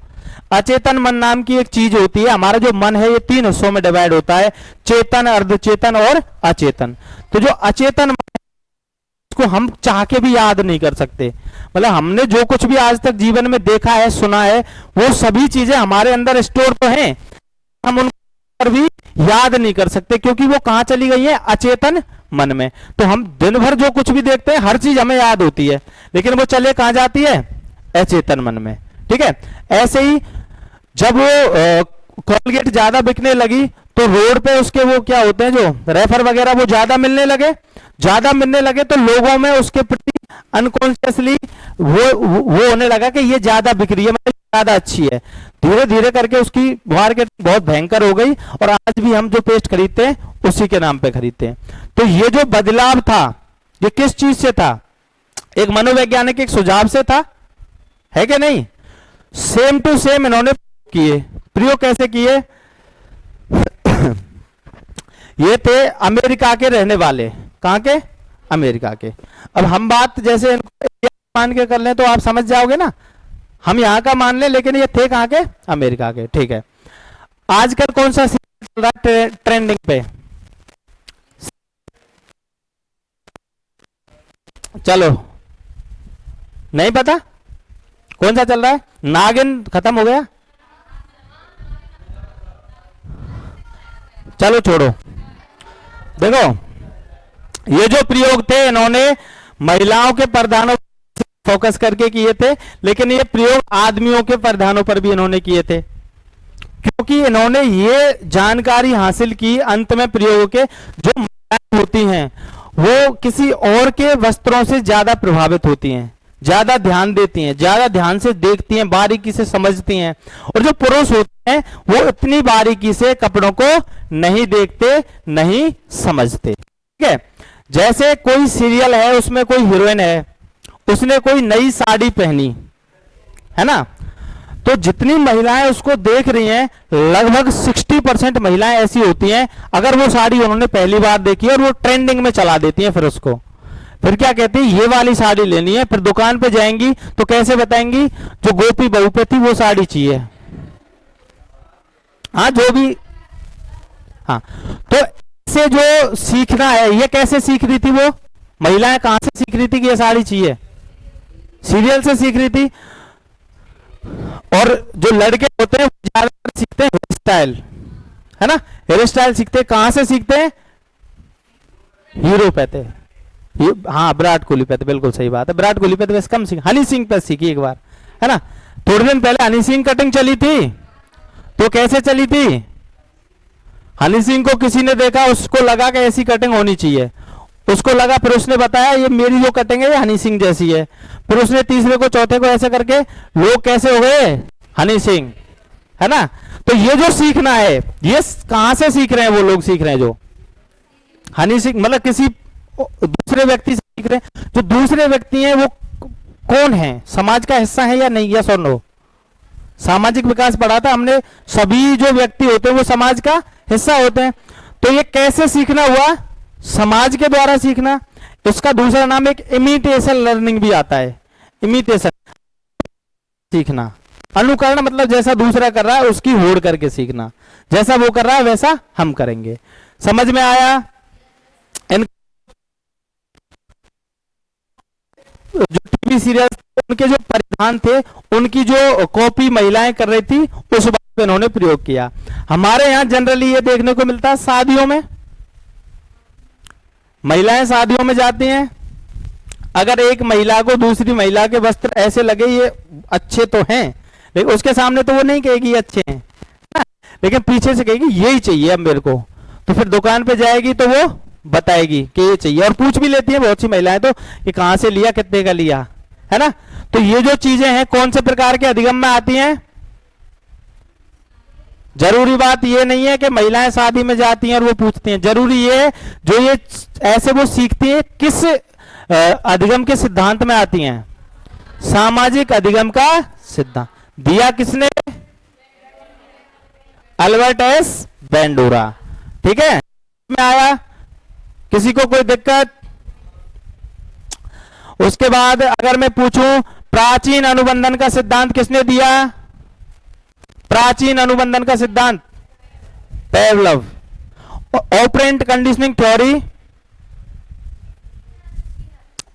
अचेतन मन नाम की एक चीज होती है। हमारा जो मन है ये 3 हिस्सों में डिवाइड होता है, चेतन, अर्धचेतन और अचेतन। तो जो अचेतन मन को हम चाह के भी याद नहीं कर सकते, मतलब हमने जो कुछ भी आज तक जीवन में देखा है सुना है वो सभी चीजें हमारे अंदर स्टोर तो हैं, हम उन पर भी याद नहीं कर सकते क्योंकि वो कहां चली गई है, अचेतन मन में। तो हम दिन भर जो कुछ भी देखते हैं हर चीज हमें याद होती है, लेकिन वो चले कहां जाती है, अचेतन मन में। ठीक है, ऐसे ही जब वो कोलगेट ज्यादा बिकने लगी तो रोड पे उसके वो क्या होते हैं जो रेफर वगैरह वो ज्यादा मिलने लगे तो लोगों में उसके प्रति अनकॉन्शियसली वो होने लगा कि ये ज्यादा बिक रही है, मतलब ज्यादा अच्छी है। धीरे धीरे करके उसकी मार्केट बहुत भयंकर हो गई और आज भी हम जो पेस्ट खरीदते हैं उसी के नाम पे खरीदते हैं। तो ये जो बदलाव था ये किस चीज से था, एक मनोवैज्ञानिक एक सुझाव से था, है कि नहीं। सेम टू सेम इन्होंने किए, प्रयोग कैसे किए ये थे अमेरिका के रहने वाले, कहां के, अमेरिका के। अब हम बात जैसे मान के कर लें तो आप समझ जाओगे ना, हम यहां का मान लें लेकिन ये थे कहां के, अमेरिका के। ठीक है, आजकल कौन सा सीरियल चल रहा है ट्रेंडिंग पे, चलो नहीं पता कौन सा चल रहा है, नागिन खत्म हो गया, चलो छोड़ो। देखो ये जो प्रयोग थे इन्होंने महिलाओं के प्रधानों पर फोकस करके किए थे, लेकिन ये प्रयोग आदमियों के प्रधानों पर भी इन्होंने किए थे, क्योंकि इन्होंने ये जानकारी हासिल की अंत में प्रयोग के, जो महिलाएं होती हैं वो किसी और के वस्त्रों से ज्यादा प्रभावित होती हैं, ज्यादा ध्यान देती हैं, ज्यादा ध्यान से देखती हैं, बारीकी से समझती हैं, और जो पुरुष होते हैं वो इतनी बारीकी से कपड़ों को नहीं देखते, नहीं समझते। ठीक है, जैसे कोई सीरियल है उसमें कोई हीरोइन है, उसने कोई नई साड़ी पहनी है ना, तो जितनी महिलाएं उसको देख रही हैं लगभग 60% महिलाएं ऐसी होती हैं, अगर वो साड़ी उन्होंने पहली बार देखी और वो ट्रेंडिंग में चला देती हैं, फिर उसको फिर क्या कहती है ये वाली साड़ी लेनी है, फिर दुकान पे जाएंगी तो कैसे बताएंगी, जो गोपी बहू पे थी वो साड़ी चाहिए, हाँ जो भी, हाँ। तो से जो सीखना है, ये कैसे सीख रही थी, वो महिलाएं कहां से सीख रही थी कि ये साड़ी चाहिए, सीरियल से सीख रही थी। और जो लड़के होते हैं वो ज्यादातर सीखते हैं हेयर स्टाइल, है ना, हेयर स्टाइल सीखते हैं, कहां से सीखते हैं, हीरो पे थे, हाँ विराट कोहली पे थे, बिल्कुल सही बात है, विराट कोहली पे वैसे कम सीख, हनी सिंह पे सीखी एक बार, है ना। थोड़े दिन पहले हनी सिंह कटिंग चली थी, तो कैसे चली थी, हनी सिंह को किसी ने देखा, उसको लगा कि ऐसी कटिंग होनी चाहिए, उसको लगा, फिर उसने बताया ये मेरी जो कटिंग है ये हनी सिंह जैसी है, फिर उसने तीसरे को चौथे को ऐसे करके लोग कैसे हो गए, हनी सिंह, है ना। तो ये जो सीखना है ये कहां से सीख रहे हैं, वो लोग सीख रहे हैं जो हनी सिंह, मतलब किसी दूसरे व्यक्ति से सीख रहे हैं। जो दूसरे व्यक्ति हैं वो कौन है, समाज का हिस्सा है या नहीं, यस और नो, सामाजिक विकास पढ़ा था हमने। सभी जो व्यक्ति होते हैं वो समाज का हिस्सा होते हैं। तो ये कैसे सीखना हुआ? समाज के द्वारा सीखना। इसका दूसरा नाम एक इमिटेशन लर्निंग भी आता है। इमिटेशन सीखना, अनुकरण मतलब जैसा दूसरा कर रहा है उसकी होड़ करके सीखना, जैसा वो कर रहा है वैसा हम करेंगे। समझ में आया? जो टीवी सीरियल उनके जो परिधान थे, उनकी जो कॉपी महिलाएं कर रही थी, उस बात पे इन्होंने प्रयोग किया। हमारे यहाँ जनरली ये देखने को मिलता है शादियों में, महिलाएं शादियों में जाती हैं, अगर एक महिला को दूसरी महिला के वस्त्र ऐसे लगे ये अच्छे तो हैं, लेकिन उसके सामने तो वो नहीं कहेगी ये अच्छे हैं, लेकिन पीछे से कहेगी यही चाहिए अब मेरे को। तो फिर दुकान पे जाएगी तो वो बताएगी कि ये चाहिए, और पूछ भी लेती हैं बहुत सी महिलाएं तो कि कहां से लिया, कितने का लिया, है ना। तो ये जो चीजें हैं कौन से प्रकार के अधिगम में आती हैं? जरूरी बात ये नहीं है कि महिलाएं शादी में जाती हैं और वो पूछती हैं, जरूरी ये है जो ये ऐसे वो सीखती है किस अधिगम के सिद्धांत में आती हैं? सामाजिक अधिगम का सिद्धांत दिया किसने? Albert S Bandura. ठीक है, में आया? किसी को कोई दिक्कत? उसके बाद अगर मैं पूछूं प्राचीन अनुबंधन का सिद्धांत किसने दिया? प्राचीन अनुबंधन का सिद्धांत पेवलव। ऑपरेंट कंडीशनिंग थ्योरी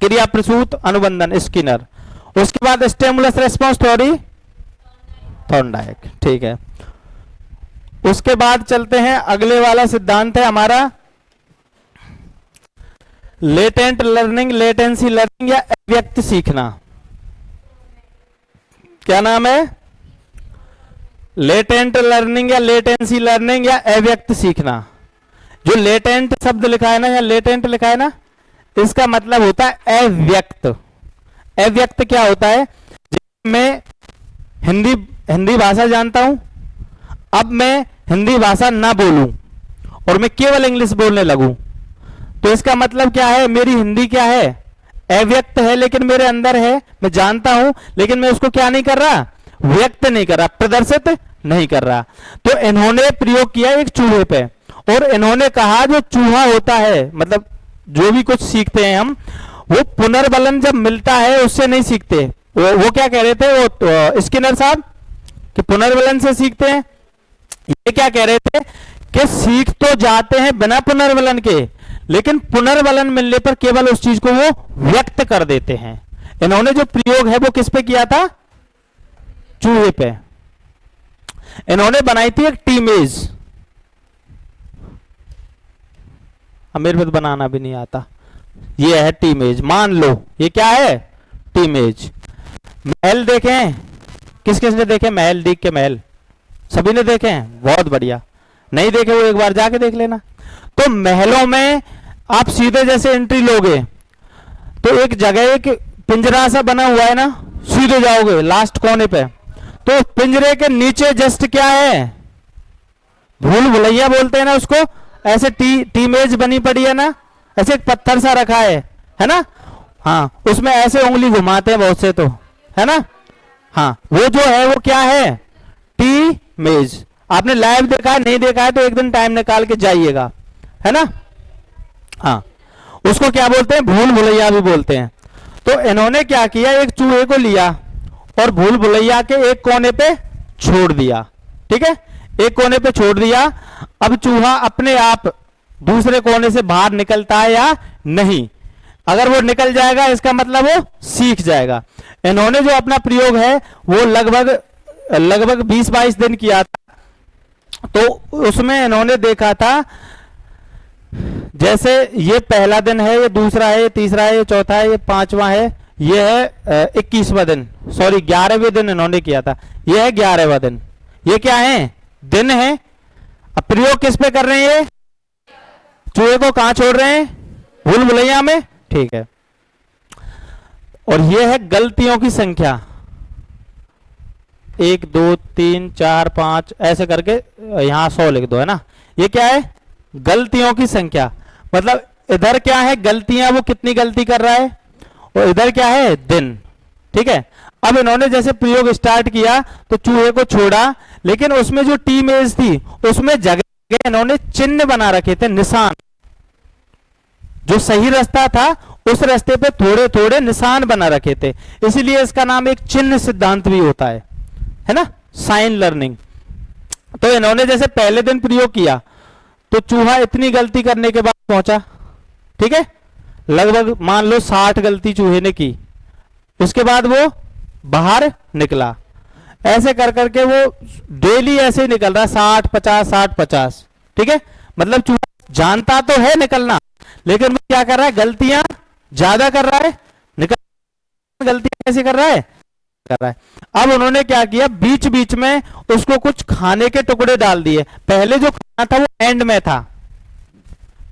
क्रिया प्रसूत अनुबंधन स्किनर। उसके बाद स्टिमुलस रेस्पॉन्स थ्योरी थॉर्नडाइक। ठीक है, उसके बाद चलते हैं अगले वाला सिद्धांत है हमारा लेटेंट लर्निंग, लेटेंसी लर्निंग या अव्यक्त सीखना। क्या नाम है? लेटेंट लर्निंग या लेटेंसी लर्निंग या अव्यक्त सीखना। जो लेटेंट शब्द लिखा है ना या लेटेंट लिखा है ना, इसका मतलब होता है अव्यक्त। अव्यक्त क्या होता है? मैं हिंदी भाषा जानता हूं, अब मैं हिंदी भाषा ना बोलूं और मैं केवल इंग्लिश बोलने लगूं, तो इसका मतलब क्या है? मेरी हिंदी क्या है? अव्यक्त है, लेकिन मेरे अंदर है, मैं जानता हूं, लेकिन मैं उसको क्या नहीं कर रहा? व्यक्त नहीं कर रहा, प्रदर्शित नहीं कर रहा। तो इन्होंने प्रयोग किया एक चूहे पे, और इन्होंने कहा जो चूहा होता है, मतलब जो भी कुछ सीखते हैं हम, वो पुनर्बलन जब मिलता है उससे नहीं सीखते। वो क्या कह रहे थे वो स्किनर साहब कि पुनर्बलन से सीखते हैं। ये क्या कह रहे थे कि सीख तो जाते हैं बिना पुनर्बलन के, लेकिन पुनर्बलन मिलने पर केवल उस चीज को वो व्यक्त कर देते हैं। इन्होंने जो प्रयोग है वो किस पे किया था? चूहे पे। इन्होंने बनाई थी एक टीमेज। अब मेरे को तो बनाना भी नहीं आता। ये है टीमेज, मान लो ये क्या है? टीमेज। महल देखें? किस किस ने देखे महल? डीक के महल सभी ने देखे हैं? बहुत बढ़िया। नहीं देखे वो एक बार जाके देख लेना। तो महलों में आप सीधे जैसे एंट्री लोगे तो एक जगह एक पिंजरा सा बना हुआ है ना, सीधे जाओगे लास्ट कोने पे, तो पिंजरे के नीचे जस्ट क्या है? भूल भुलैया बोलते हैं ना उसको। ऐसे टीमेज बनी पड़ी है ना, ऐसे एक पत्थर सा रखा है ना। हाँ, उसमें ऐसे उंगली घुमाते हैं बहुत से, तो है ना। हाँ, वो जो है वो क्या है? टीमेज। आपने लाइव देखा है? नहीं देखा है तो एक दिन टाइम निकाल के जाइएगा, है ना। हाँ, उसको क्या बोलते हैं? भूल भुलैया भी बोलते हैं। तो इन्होंने क्या किया, एक चूहे को लिया और भूल भुलैया के एक कोने पे छोड़ दिया। ठीक है, एक कोने पे छोड़ दिया। अब चूहा अपने आप दूसरे कोने से बाहर निकलता है या नहीं? अगर वो निकल जाएगा इसका मतलब वो सीख जाएगा। इन्होंने जो अपना प्रयोग है वो लगभग 20-22 दिन किया था। तो उसमें इन्होंने देखा था जैसे ये पहला दिन है, ये दूसरा है, ये तीसरा है, ये चौथा है, ये पांचवा है, ये है 21वां दिन, सॉरी 11वें दिन इन्होंने किया था। ये है 11वां दिन। ये क्या है? दिन है। अब प्रयोग किस पे कर रहे हैं? चूहे को कहां छोड़ रहे हैं? भूल भुलैया में। ठीक है, और ये है गलतियों की संख्या, 1 2 3 4 5 ऐसे करके यहां 100 लिख दो, है ना। ये क्या है? गलतियों की संख्या। मतलब इधर क्या है? गलतियां, वो कितनी गलती कर रहा है, और इधर क्या है? दिन। ठीक है, अब इन्होंने जैसे प्रयोग स्टार्ट किया तो चूहे को छोड़ा, लेकिन उसमें जो टी मेज थी उसमें जगह इन्होंने चिन्ह बना रखे थे, निशान। जो सही रास्ता था उस रास्ते पे थोड़े थोड़े निशान बना रखे थे, इसीलिए इसका नाम एक चिन्ह सिद्धांत भी होता है ना, साइन लर्निंग। तो इन्होंने जैसे पहले दिन प्रयोग किया तो चूहा इतनी गलती करने के बाद पहुंचा, ठीक है, लगभग मान लो 60 गलती चूहे ने की, उसके बाद वो बाहर निकला। ऐसे कर करके वो डेली ऐसे ही निकल रहा, 60-50 ठीक है। मतलब चूहा जानता तो है निकलना, लेकिन वो क्या कर रहा है, गलतियां ज्यादा कर रहा है, निकल गलतियां कैसे कर रहा है, अब उन्होंने क्या किया, बीच बीच में उसको कुछ खाने के टुकड़े डाल दिए। पहले जो खाना था वो एंड में था,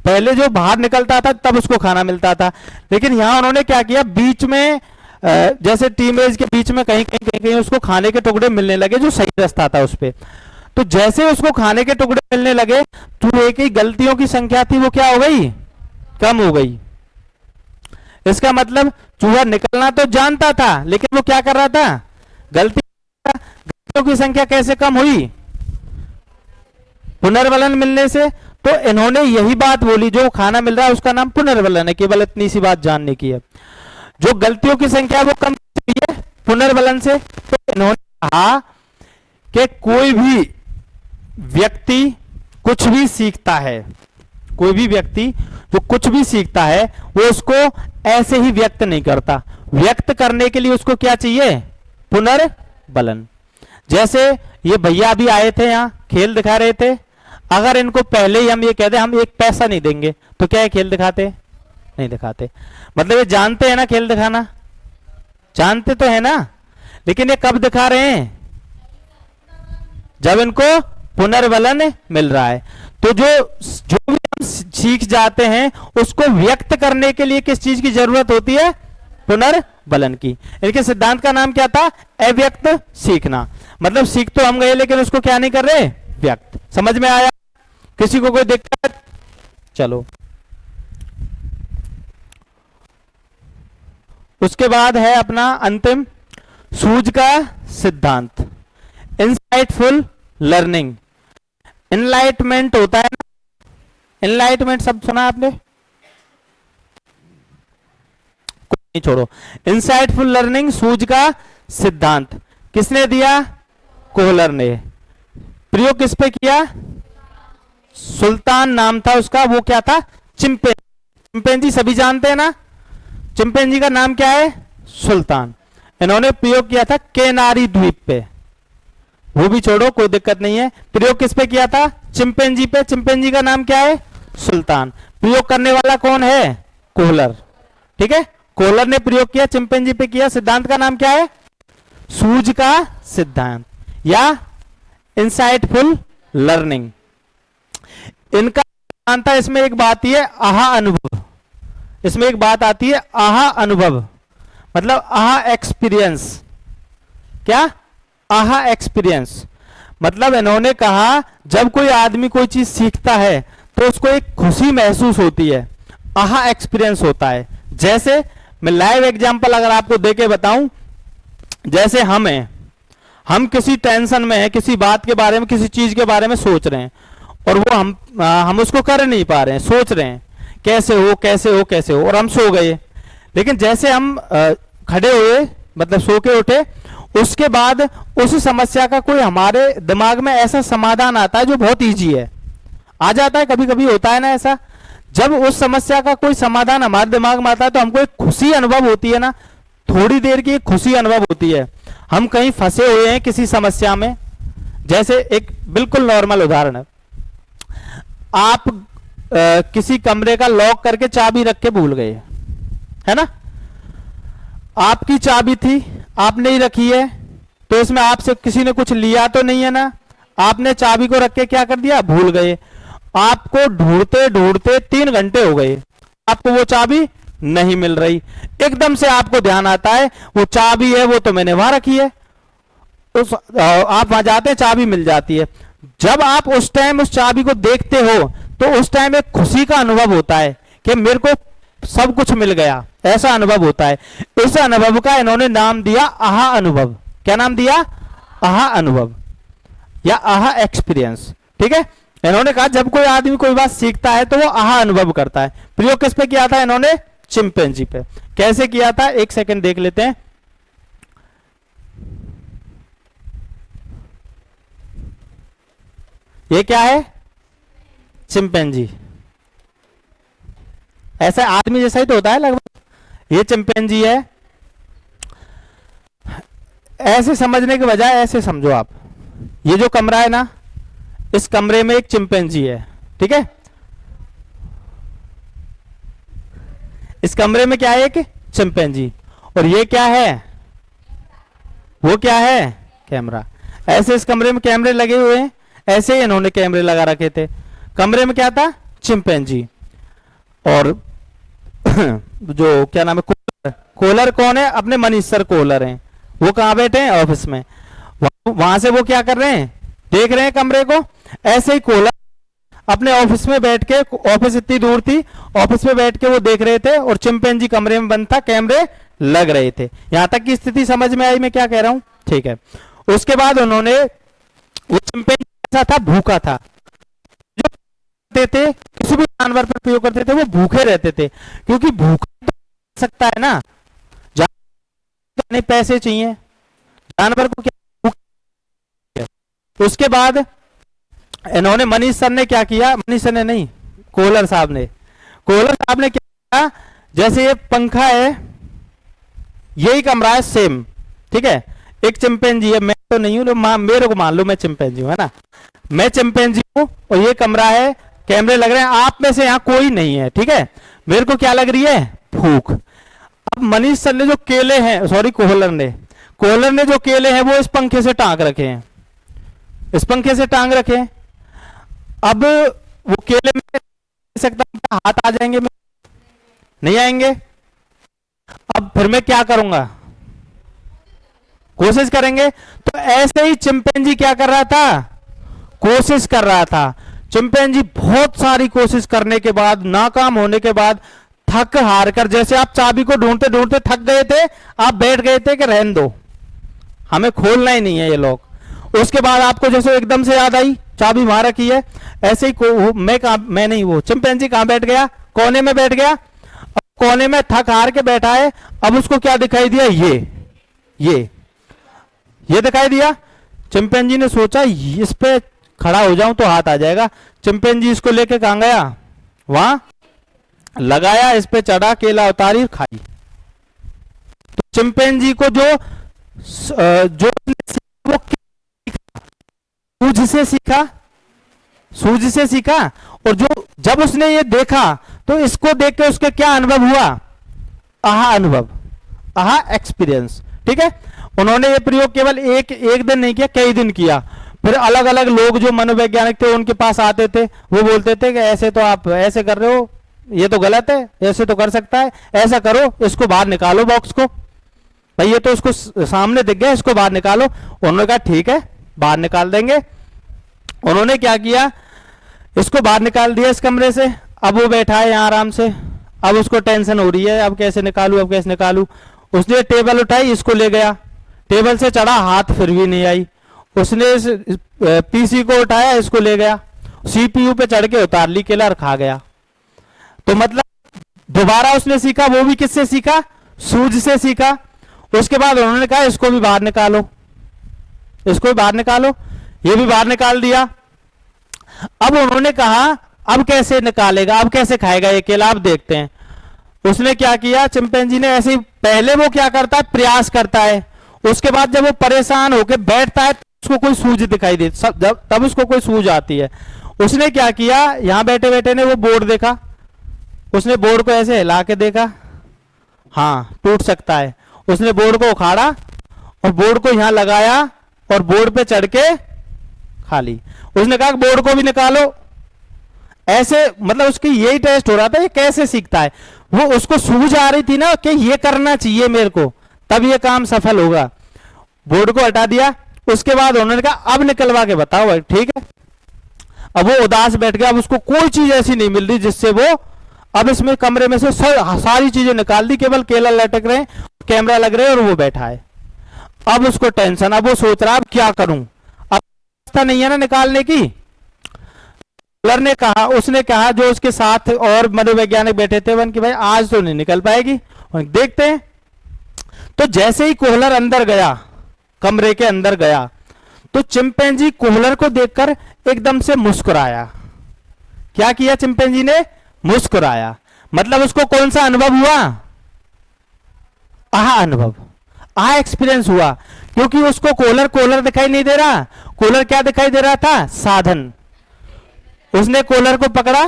पहले जो बाहर निकलता था तब उसको खाना मिलता था, लेकिन यहां उन्होंने क्या किया, बीच में जैसे टीमेज के बीच में कहीं कहीं कहीं कहीं उसको खाने के टुकड़े मिलने लगे जो सही रास्ता था उस पे। तो जैसे उसको खाने के टुकड़े मिलने लगे तो एक ही गलतियों की संख्या थी वो क्या हो गई, कम हो गई। इसका मतलब चूहा निकलना तो जानता था, लेकिन वो क्या कर रहा था, गलतियों की संख्या कैसे कम हुई, पुनर्वलन मिलने से। तो इन्होंने यही बात बोली, जो खाना मिल रहा है उसका नाम पुनर्वलन है, केवल इतनी सी बात जानने की है। जो गलतियों की संख्या वो कम हुई है पुनर्वलन से। तो इन्होंने कहा कि कोई भी व्यक्ति कुछ भी सीखता है, कोई भी व्यक्ति जो कुछ भी सीखता है वो उसको ऐसे ही व्यक्त नहीं करता, व्यक्त करने के लिए उसको क्या चाहिए, पुनर्बलन। जैसे ये भैया अभी आए थे यहाँ खेल दिखा रहे थे, अगर इनको पहले ही हम ये कहते हम 1 पैसा नहीं देंगे तो क्या है, खेल दिखाते नहीं दिखाते। मतलब ये जानते हैं ना खेल दिखाना, जानते तो है ना, लेकिन ये कब दिखा रहे हैं, जब इनको पुनर्बलन मिल रहा है। तो जो भी हम सीख जाते हैं उसको व्यक्त करने के लिए किस चीज की जरूरत होती है, पुनर्बलन की। इनके सिद्धांत का नाम क्या था, अव्यक्त सीखना। मतलब सीख तो हम गए लेकिन उसको क्या नहीं कर रहे, व्यक्त। समझ में आया, किसी को कोई दिक्कत, चलो। उसके बाद है अपना अंतिम सूझ का सिद्धांत, इंसाइटफुल लर्निंग। एनलाइटमेंट होता है ना, एनलाइटमेंट शब्द सुना आपने, नहीं छोड़ो। इंसाइटफुल लर्निंग, सूझ का सिद्धांत किसने दिया, कोहलर ने। प्रयोग किस पे किया, सुल्तान नाम था उसका, वो क्या था, चिंपैंजी सभी जानते हैं ना, चिंपैंजी का नाम क्या है, सुल्तान। इन्होंने प्रयोग किया था केनारी द्वीप पे, वो भी छोड़ो कोई दिक्कत नहीं है। प्रयोग किस पे किया था, चिंपैंजी पे, चिंपैंजी का नाम क्या है, सुल्तान। प्रयोग करने वाला कौन है, कोहलर, ठीक है। कोहलर ने प्रयोग किया, चिंपैंजी पे किया। सिद्धांत का नाम क्या है, सूझ का सिद्धांत या इंसाइटफुल लर्निंग। इनका सिद्धांत है, इसमें एक बात ही है, आहा अनुभव। इसमें एक बात आती है, आहा अनुभव, मतलब आहा एक्सपीरियंस। क्या, आहा एक्सपीरियंस। मतलब इन्होंने कहा जब कोई आदमी कोई चीज सीखता है तो उसको एक खुशी महसूस होती है, आहा एक्सपीरियंस होता है। जैसे मैं लाइव एग्जांपल अगर आपको देके बताऊं, जैसे हम किसी टेंशन में है, किसी बात के बारे में, किसी चीज के बारे में सोच रहे हैं और वो हम उसको कर नहीं पा रहे हैं, सोच रहे हैं कैसे हो कैसे हो कैसे हो, और हम सो गए। लेकिन जैसे हम खड़े हुए, मतलब सो के उठे, उसके बाद उस समस्या का कोई हमारे दिमाग में ऐसा समाधान आता है जो बहुत इजी है, आ जाता है। कभी कभी होता है ना ऐसा, जब उस समस्या का कोई समाधान हमारे दिमाग में आता है तो हमको एक खुशी अनुभव होती है ना, थोड़ी देर की एक खुशी अनुभव होती है। हम कहीं फंसे हुए हैं किसी समस्या में, जैसे एक बिल्कुल नॉर्मल उदाहरण है, आप किसी कमरे का लॉक करके चाबी रख के भूल गए, है ना। आपकी चाबी थी, आप नहीं रखी है, तो इसमें आपसे किसी ने कुछ लिया तो नहीं है ना, आपने चाबी को रख के क्या कर दिया, भूल गए। आपको ढूंढते ढूंढते 3 घंटे हो गए, आपको वो चाबी नहीं मिल रही। एकदम से आपको ध्यान आता है वो चाबी है, वो तो मैंने वहां रखी है। आप वहां जाते हैं, चाबी मिल जाती है। जब आप उस टाइम उस चाबी को देखते हो तो उस टाइम एक खुशी का अनुभव होता है कि मेरे को सब कुछ मिल गया, ऐसा अनुभव होता है। इस अनुभव का इन्होंने नाम दिया आहा अनुभव। क्या नाम दिया? आहा अनुभव या आहा एक्सपीरियंस। ठीक है, इन्होंने कहा जब कोई आदमी कोई बात सीखता है तो वो आहा अनुभव करता है। प्रयोग किस पे किया था इन्होंने? चिंपैंजी पे। कैसे किया था? एक सेकंड देख लेते हैं। ये क्या है? चिंपैंजी। ऐसा आदमी जैसा ही तो होता है लगभग। ये चिंपैंजी है। ऐसे समझने के बजाय ऐसे समझो आप। ये जो कमरा है ना, इस कमरे में एक चिंपैंजी है। ठीक है, इस कमरे में क्या है? एक चिंपैंजी। और ये क्या है? वो क्या है? कैमरा। ऐसे इस कमरे में कैमरे लगे हुए हैं, ऐसे ही इन्होंने कैमरे लगा रखे थे। कमरे में क्या था? चिंपैंजी। और जो क्या नाम है, कोलर। कोलर कौन है? अपने मनीष सर कोलर हैं। वो कहाँ बैठे हैं? ऑफिस में। वहां से वो क्या कर रहे हैं? देख रहे हैं कमरे को। ऐसे ही कोलर अपने ऑफिस में बैठ के, ऑफिस इतनी दूर थी, ऑफिस में बैठ के वो देख रहे थे और चिंपैंजी कमरे में बंद था, कैमरे लग रहे थे। यहां तक की स्थिति समझ में आई मैं क्या कह रहा हूं? ठीक है। उसके बाद उन्होंने, वो चिंपैंजी ऐसा था, भूखा था। जो थे किसी भी जानवर पर प्रयोग करते थे वो भूखे रहते थे, क्योंकि भूखा तो सकता है ना, नहीं पैसे चाहिए जानवर को, क्या। उसके बाद इन्होंने, मनीष सर ने क्या किया? मनीष सर ने नहीं, कोलर साहब ने क्या किया? जैसे ये पंखा है, यही कमरा है सेम। ठीक है, एक चिंपैंजी है, मैं तो नहीं हूं, मेरे को मान लो मैं चिंपैंजी हूं, है ना। मैं चिंपैंजी हूं और ये कमरा है, कैमरे लग रहे हैं, आप में से यहां कोई नहीं है। ठीक है, मेरे को क्या लग रही है? भूख। अब मनीष सर ने जो केले हैं, सॉरी कोहलर ने जो केले हैं वो इस पंखे से टांग रखे हैं, इस पंखे से टांग रखे हैं। अब वो केले में सकता हाथ आ जाएंगे? नहीं आएंगे। अब फिर मैं क्या करूंगा? कोशिश करेंगे। तो ऐसे ही चिंपैंजी क्या कर रहा था? कोशिश कर रहा था। चिंपैंजी बहुत सारी कोशिश करने के बाद, नाकाम होने के बाद, थक हार कर, जैसे आप चाबी को ढूंढते ढूंढते थक गए थे, आप बैठ गए थे कि रहने दो, हमें खोलना ही नहीं है ये लॉक। उसके बाद आपको जैसे एकदम से याद आई चाबी वहां रखी है, ऐसे ही मैं नहीं, वो चिंपैंजी कहां बैठ गया? कोने में बैठ गया। अब कोने में थक हार के बैठा है। अब उसको क्या दिखाई दिया? ये दिखाई दिया। चिंपैंजी ने सोचा इस पे खड़ा हो जाऊं तो हाथ आ जाएगा। चिंपैंजी इसको लेके कहां गया? वहां लगाया, इस पे चढ़ा, केला उतारी, खाई। तो चिंपैंजी को जो वो सूझ से सीखा। और जब उसने ये देखा तो इसको देख के उसके क्या अनुभव हुआ? आहा अनुभव, आहा एक्सपीरियंस। ठीक है, उन्होंने ये प्रयोग केवल एक दिन नहीं किया, कई दिन किया। फिर अलग अलग लोग जो मनोवैज्ञानिक थे उनके पास आते थे, वो बोलते थे कि ऐसे तो आप ऐसे कर रहे हो, ये तो गलत है, ऐसे तो कर सकता है, ऐसा करो, इसको बाहर निकालो बॉक्स को, भाई ये तो उसको सामने दिख गया, इसको बाहर निकालो। उन्होंने कहा ठीक है बाहर निकाल देंगे। उन्होंने क्या किया? इसको बाहर निकाल दिया इस कमरे से। अब वो बैठा है यहाँ आराम से। अब उसको टेंशन हो रही है, अब कैसे निकालू। उसने टेबल उठाई, इसको ले गया, टेबल से चढ़ा, हाथ फिर भी नहीं आई। उसने पीसी को उठाया, इसको ले गया, सीपीयू पे चढ़ के उतार ली केला और खा गया। तो मतलब दोबारा उसने सीखा, वो भी किससे सीखा? सूझ से सीखा। उसके बाद उन्होंने कहा इसको भी बाहर निकालो, ये भी बाहर निकाल दिया। अब उन्होंने कहा अब कैसे निकालेगा, अब कैसे खाएगा ये केला, अब देखते हैं। उसने क्या किया? चिंपैंजी ने ऐसे ही, पहले वो क्या करता है? प्रयास करता है। उसके बाद जब वो परेशान होकर बैठता है उसको कोई सूझ दिखाई दे, तब उसको कोई सूझ आती है। उसने क्या किया? यहां बैठे बैठे ने वो बोर्ड देखा, उसने बोर्ड को ऐसे हिला के देखा, हाँ टूट सकता है। उसने बोर्ड को उखाड़ा और बोर्ड को यहां लगाया और बोर्ड पे चढ़ के खा ली। उसने कहा बोर्ड को भी निकालो। ऐसे मतलब उसकी यही टेस्ट हो रहा था ये कैसे सीखता है। वो उसको सूझ आ रही थी ना कि ये करना चाहिए मेरे को, तब ये काम सफल होगा। बोर्ड को हटा दिया। उसके बाद उन्होंने कहा अब निकलवा के बताओ भाई। ठीक है, अब वो उदास बैठ गया। अब उसको कोई चीज ऐसी नहीं मिल रही जिससे वो अब इसमें कमरे में से सारी चीजें निकाल दी, केवल केला लटक रहे, कैमरा लग रहे और वो बैठा है। अब उसको टेंशन, अब वो सोच रहा अब क्या करूं, अब व्यवस्था नहीं है ना निकालने की। कूलर ने कहा, उसने कहा जो उसके साथ और मनोवैज्ञानिक बैठे थे वन की भाई आज तो नहीं निकल पाएगी, और देखते हैं। तो जैसे ही कोहलर अंदर गया, कमरे के अंदर गया, तो चिंपैंजी कोहलर को देखकर एकदम से मुस्कुराया। क्या किया चिंपैंजी ने? मुस्कुराया। मतलब उसको कौन सा अनुभव हुआ? आहा अनुभव, आहा एक्सपीरियंस हुआ, क्योंकि उसको कोलर दिखाई नहीं दे रहा। कोलर क्या दिखाई दे रहा था? साधन। उसने कोलर को पकड़ा,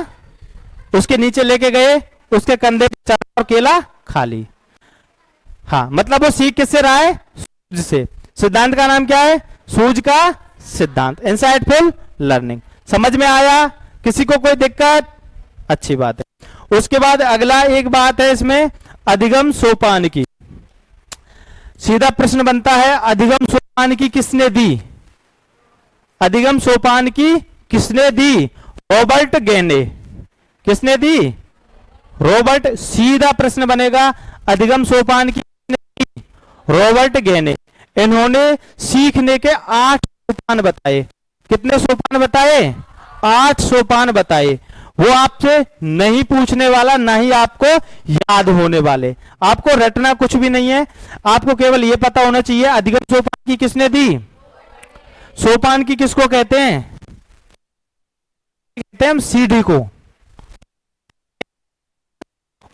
उसके नीचे लेके गए, उसके कंधे पे चढ़ा और केला खा ली। हाँ, मतलब वो सीख किससे रहा है? सूझ से। सिद्धांत का नाम क्या है? सूझ का सिद्धांत, इंसाइटफुल लर्निंग। समझ में आया? किसी को कोई दिक्कत? अच्छी बात है। उसके बाद अगला एक बात है इसमें, अधिगम सोपान की। सीधा प्रश्न बनता है, अधिगम सोपान की किसने दी? अधिगम सोपान की किसने दी? रॉबर्ट गेने। किसने दी? रॉबर्ट। सीधा प्रश्न बनेगा, अधिगम सोपान की किसने दी? रॉबर्ट गेने। इन्होंने सीखने के 8 सोपान बताए। कितने सोपान बताए? 8 सोपान बताए। वो आपसे नहीं पूछने वाला, ना ही आपको याद होने वाले। आपको रटना कुछ भी नहीं है, आपको केवल यह पता होना चाहिए अधिगम सोपान की किसने दी। सोपान की किसको कहते हैं? कहते हैं हम सीढ़ी को,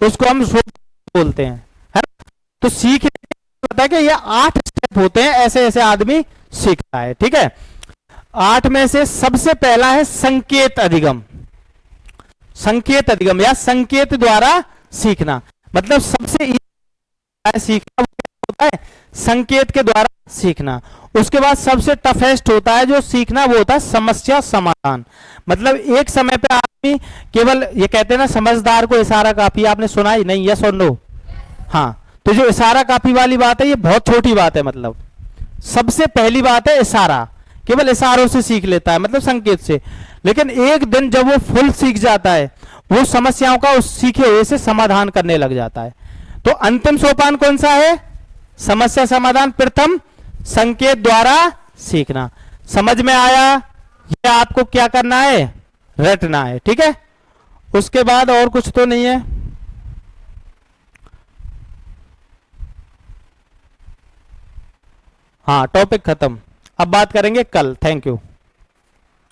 उसको हम सोपान बोलते हैं, है ना? तो सीखने पता है कि ये 8 स्टेप होते हैं, ऐसे ऐसे आदमी सीखता है। ठीक है, 8 में से सबसे पहला है संकेत अधिगम। संकेत अधिगम या संकेत द्वारा सीखना, मतलब सबसे सीखना होता है संकेत के द्वारा सीखना। उसके बाद सबसे टफेस्ट होता है जो सीखना, वो होता है समस्या समाधान। मतलब एक समय पे आदमी केवल ये कहते हैं ना, समझदार को इशारा काफी। आपने सुना ही नहीं? यस और नो? हाँ, तो जो इशारा काफी वाली बात है ये बहुत छोटी बात है। मतलब सबसे पहली बात है इशारा, केवल इशारों से सीख लेता है, मतलब संकेत से। लेकिन एक दिन जब वो फुल सीख जाता है, वो समस्याओं का उस सीखे हुए से समाधान करने लग जाता है। तो अंतिम सोपान कौन सा है? समस्या समाधान। प्रथम संकेत द्वारा सीखना। समझ में आया? ये आपको क्या करना है? रटना है। ठीक है, उसके बाद और कुछ तो नहीं है। हाँ, टॉपिक खत्म। अब बात करेंगे कल। Thank you.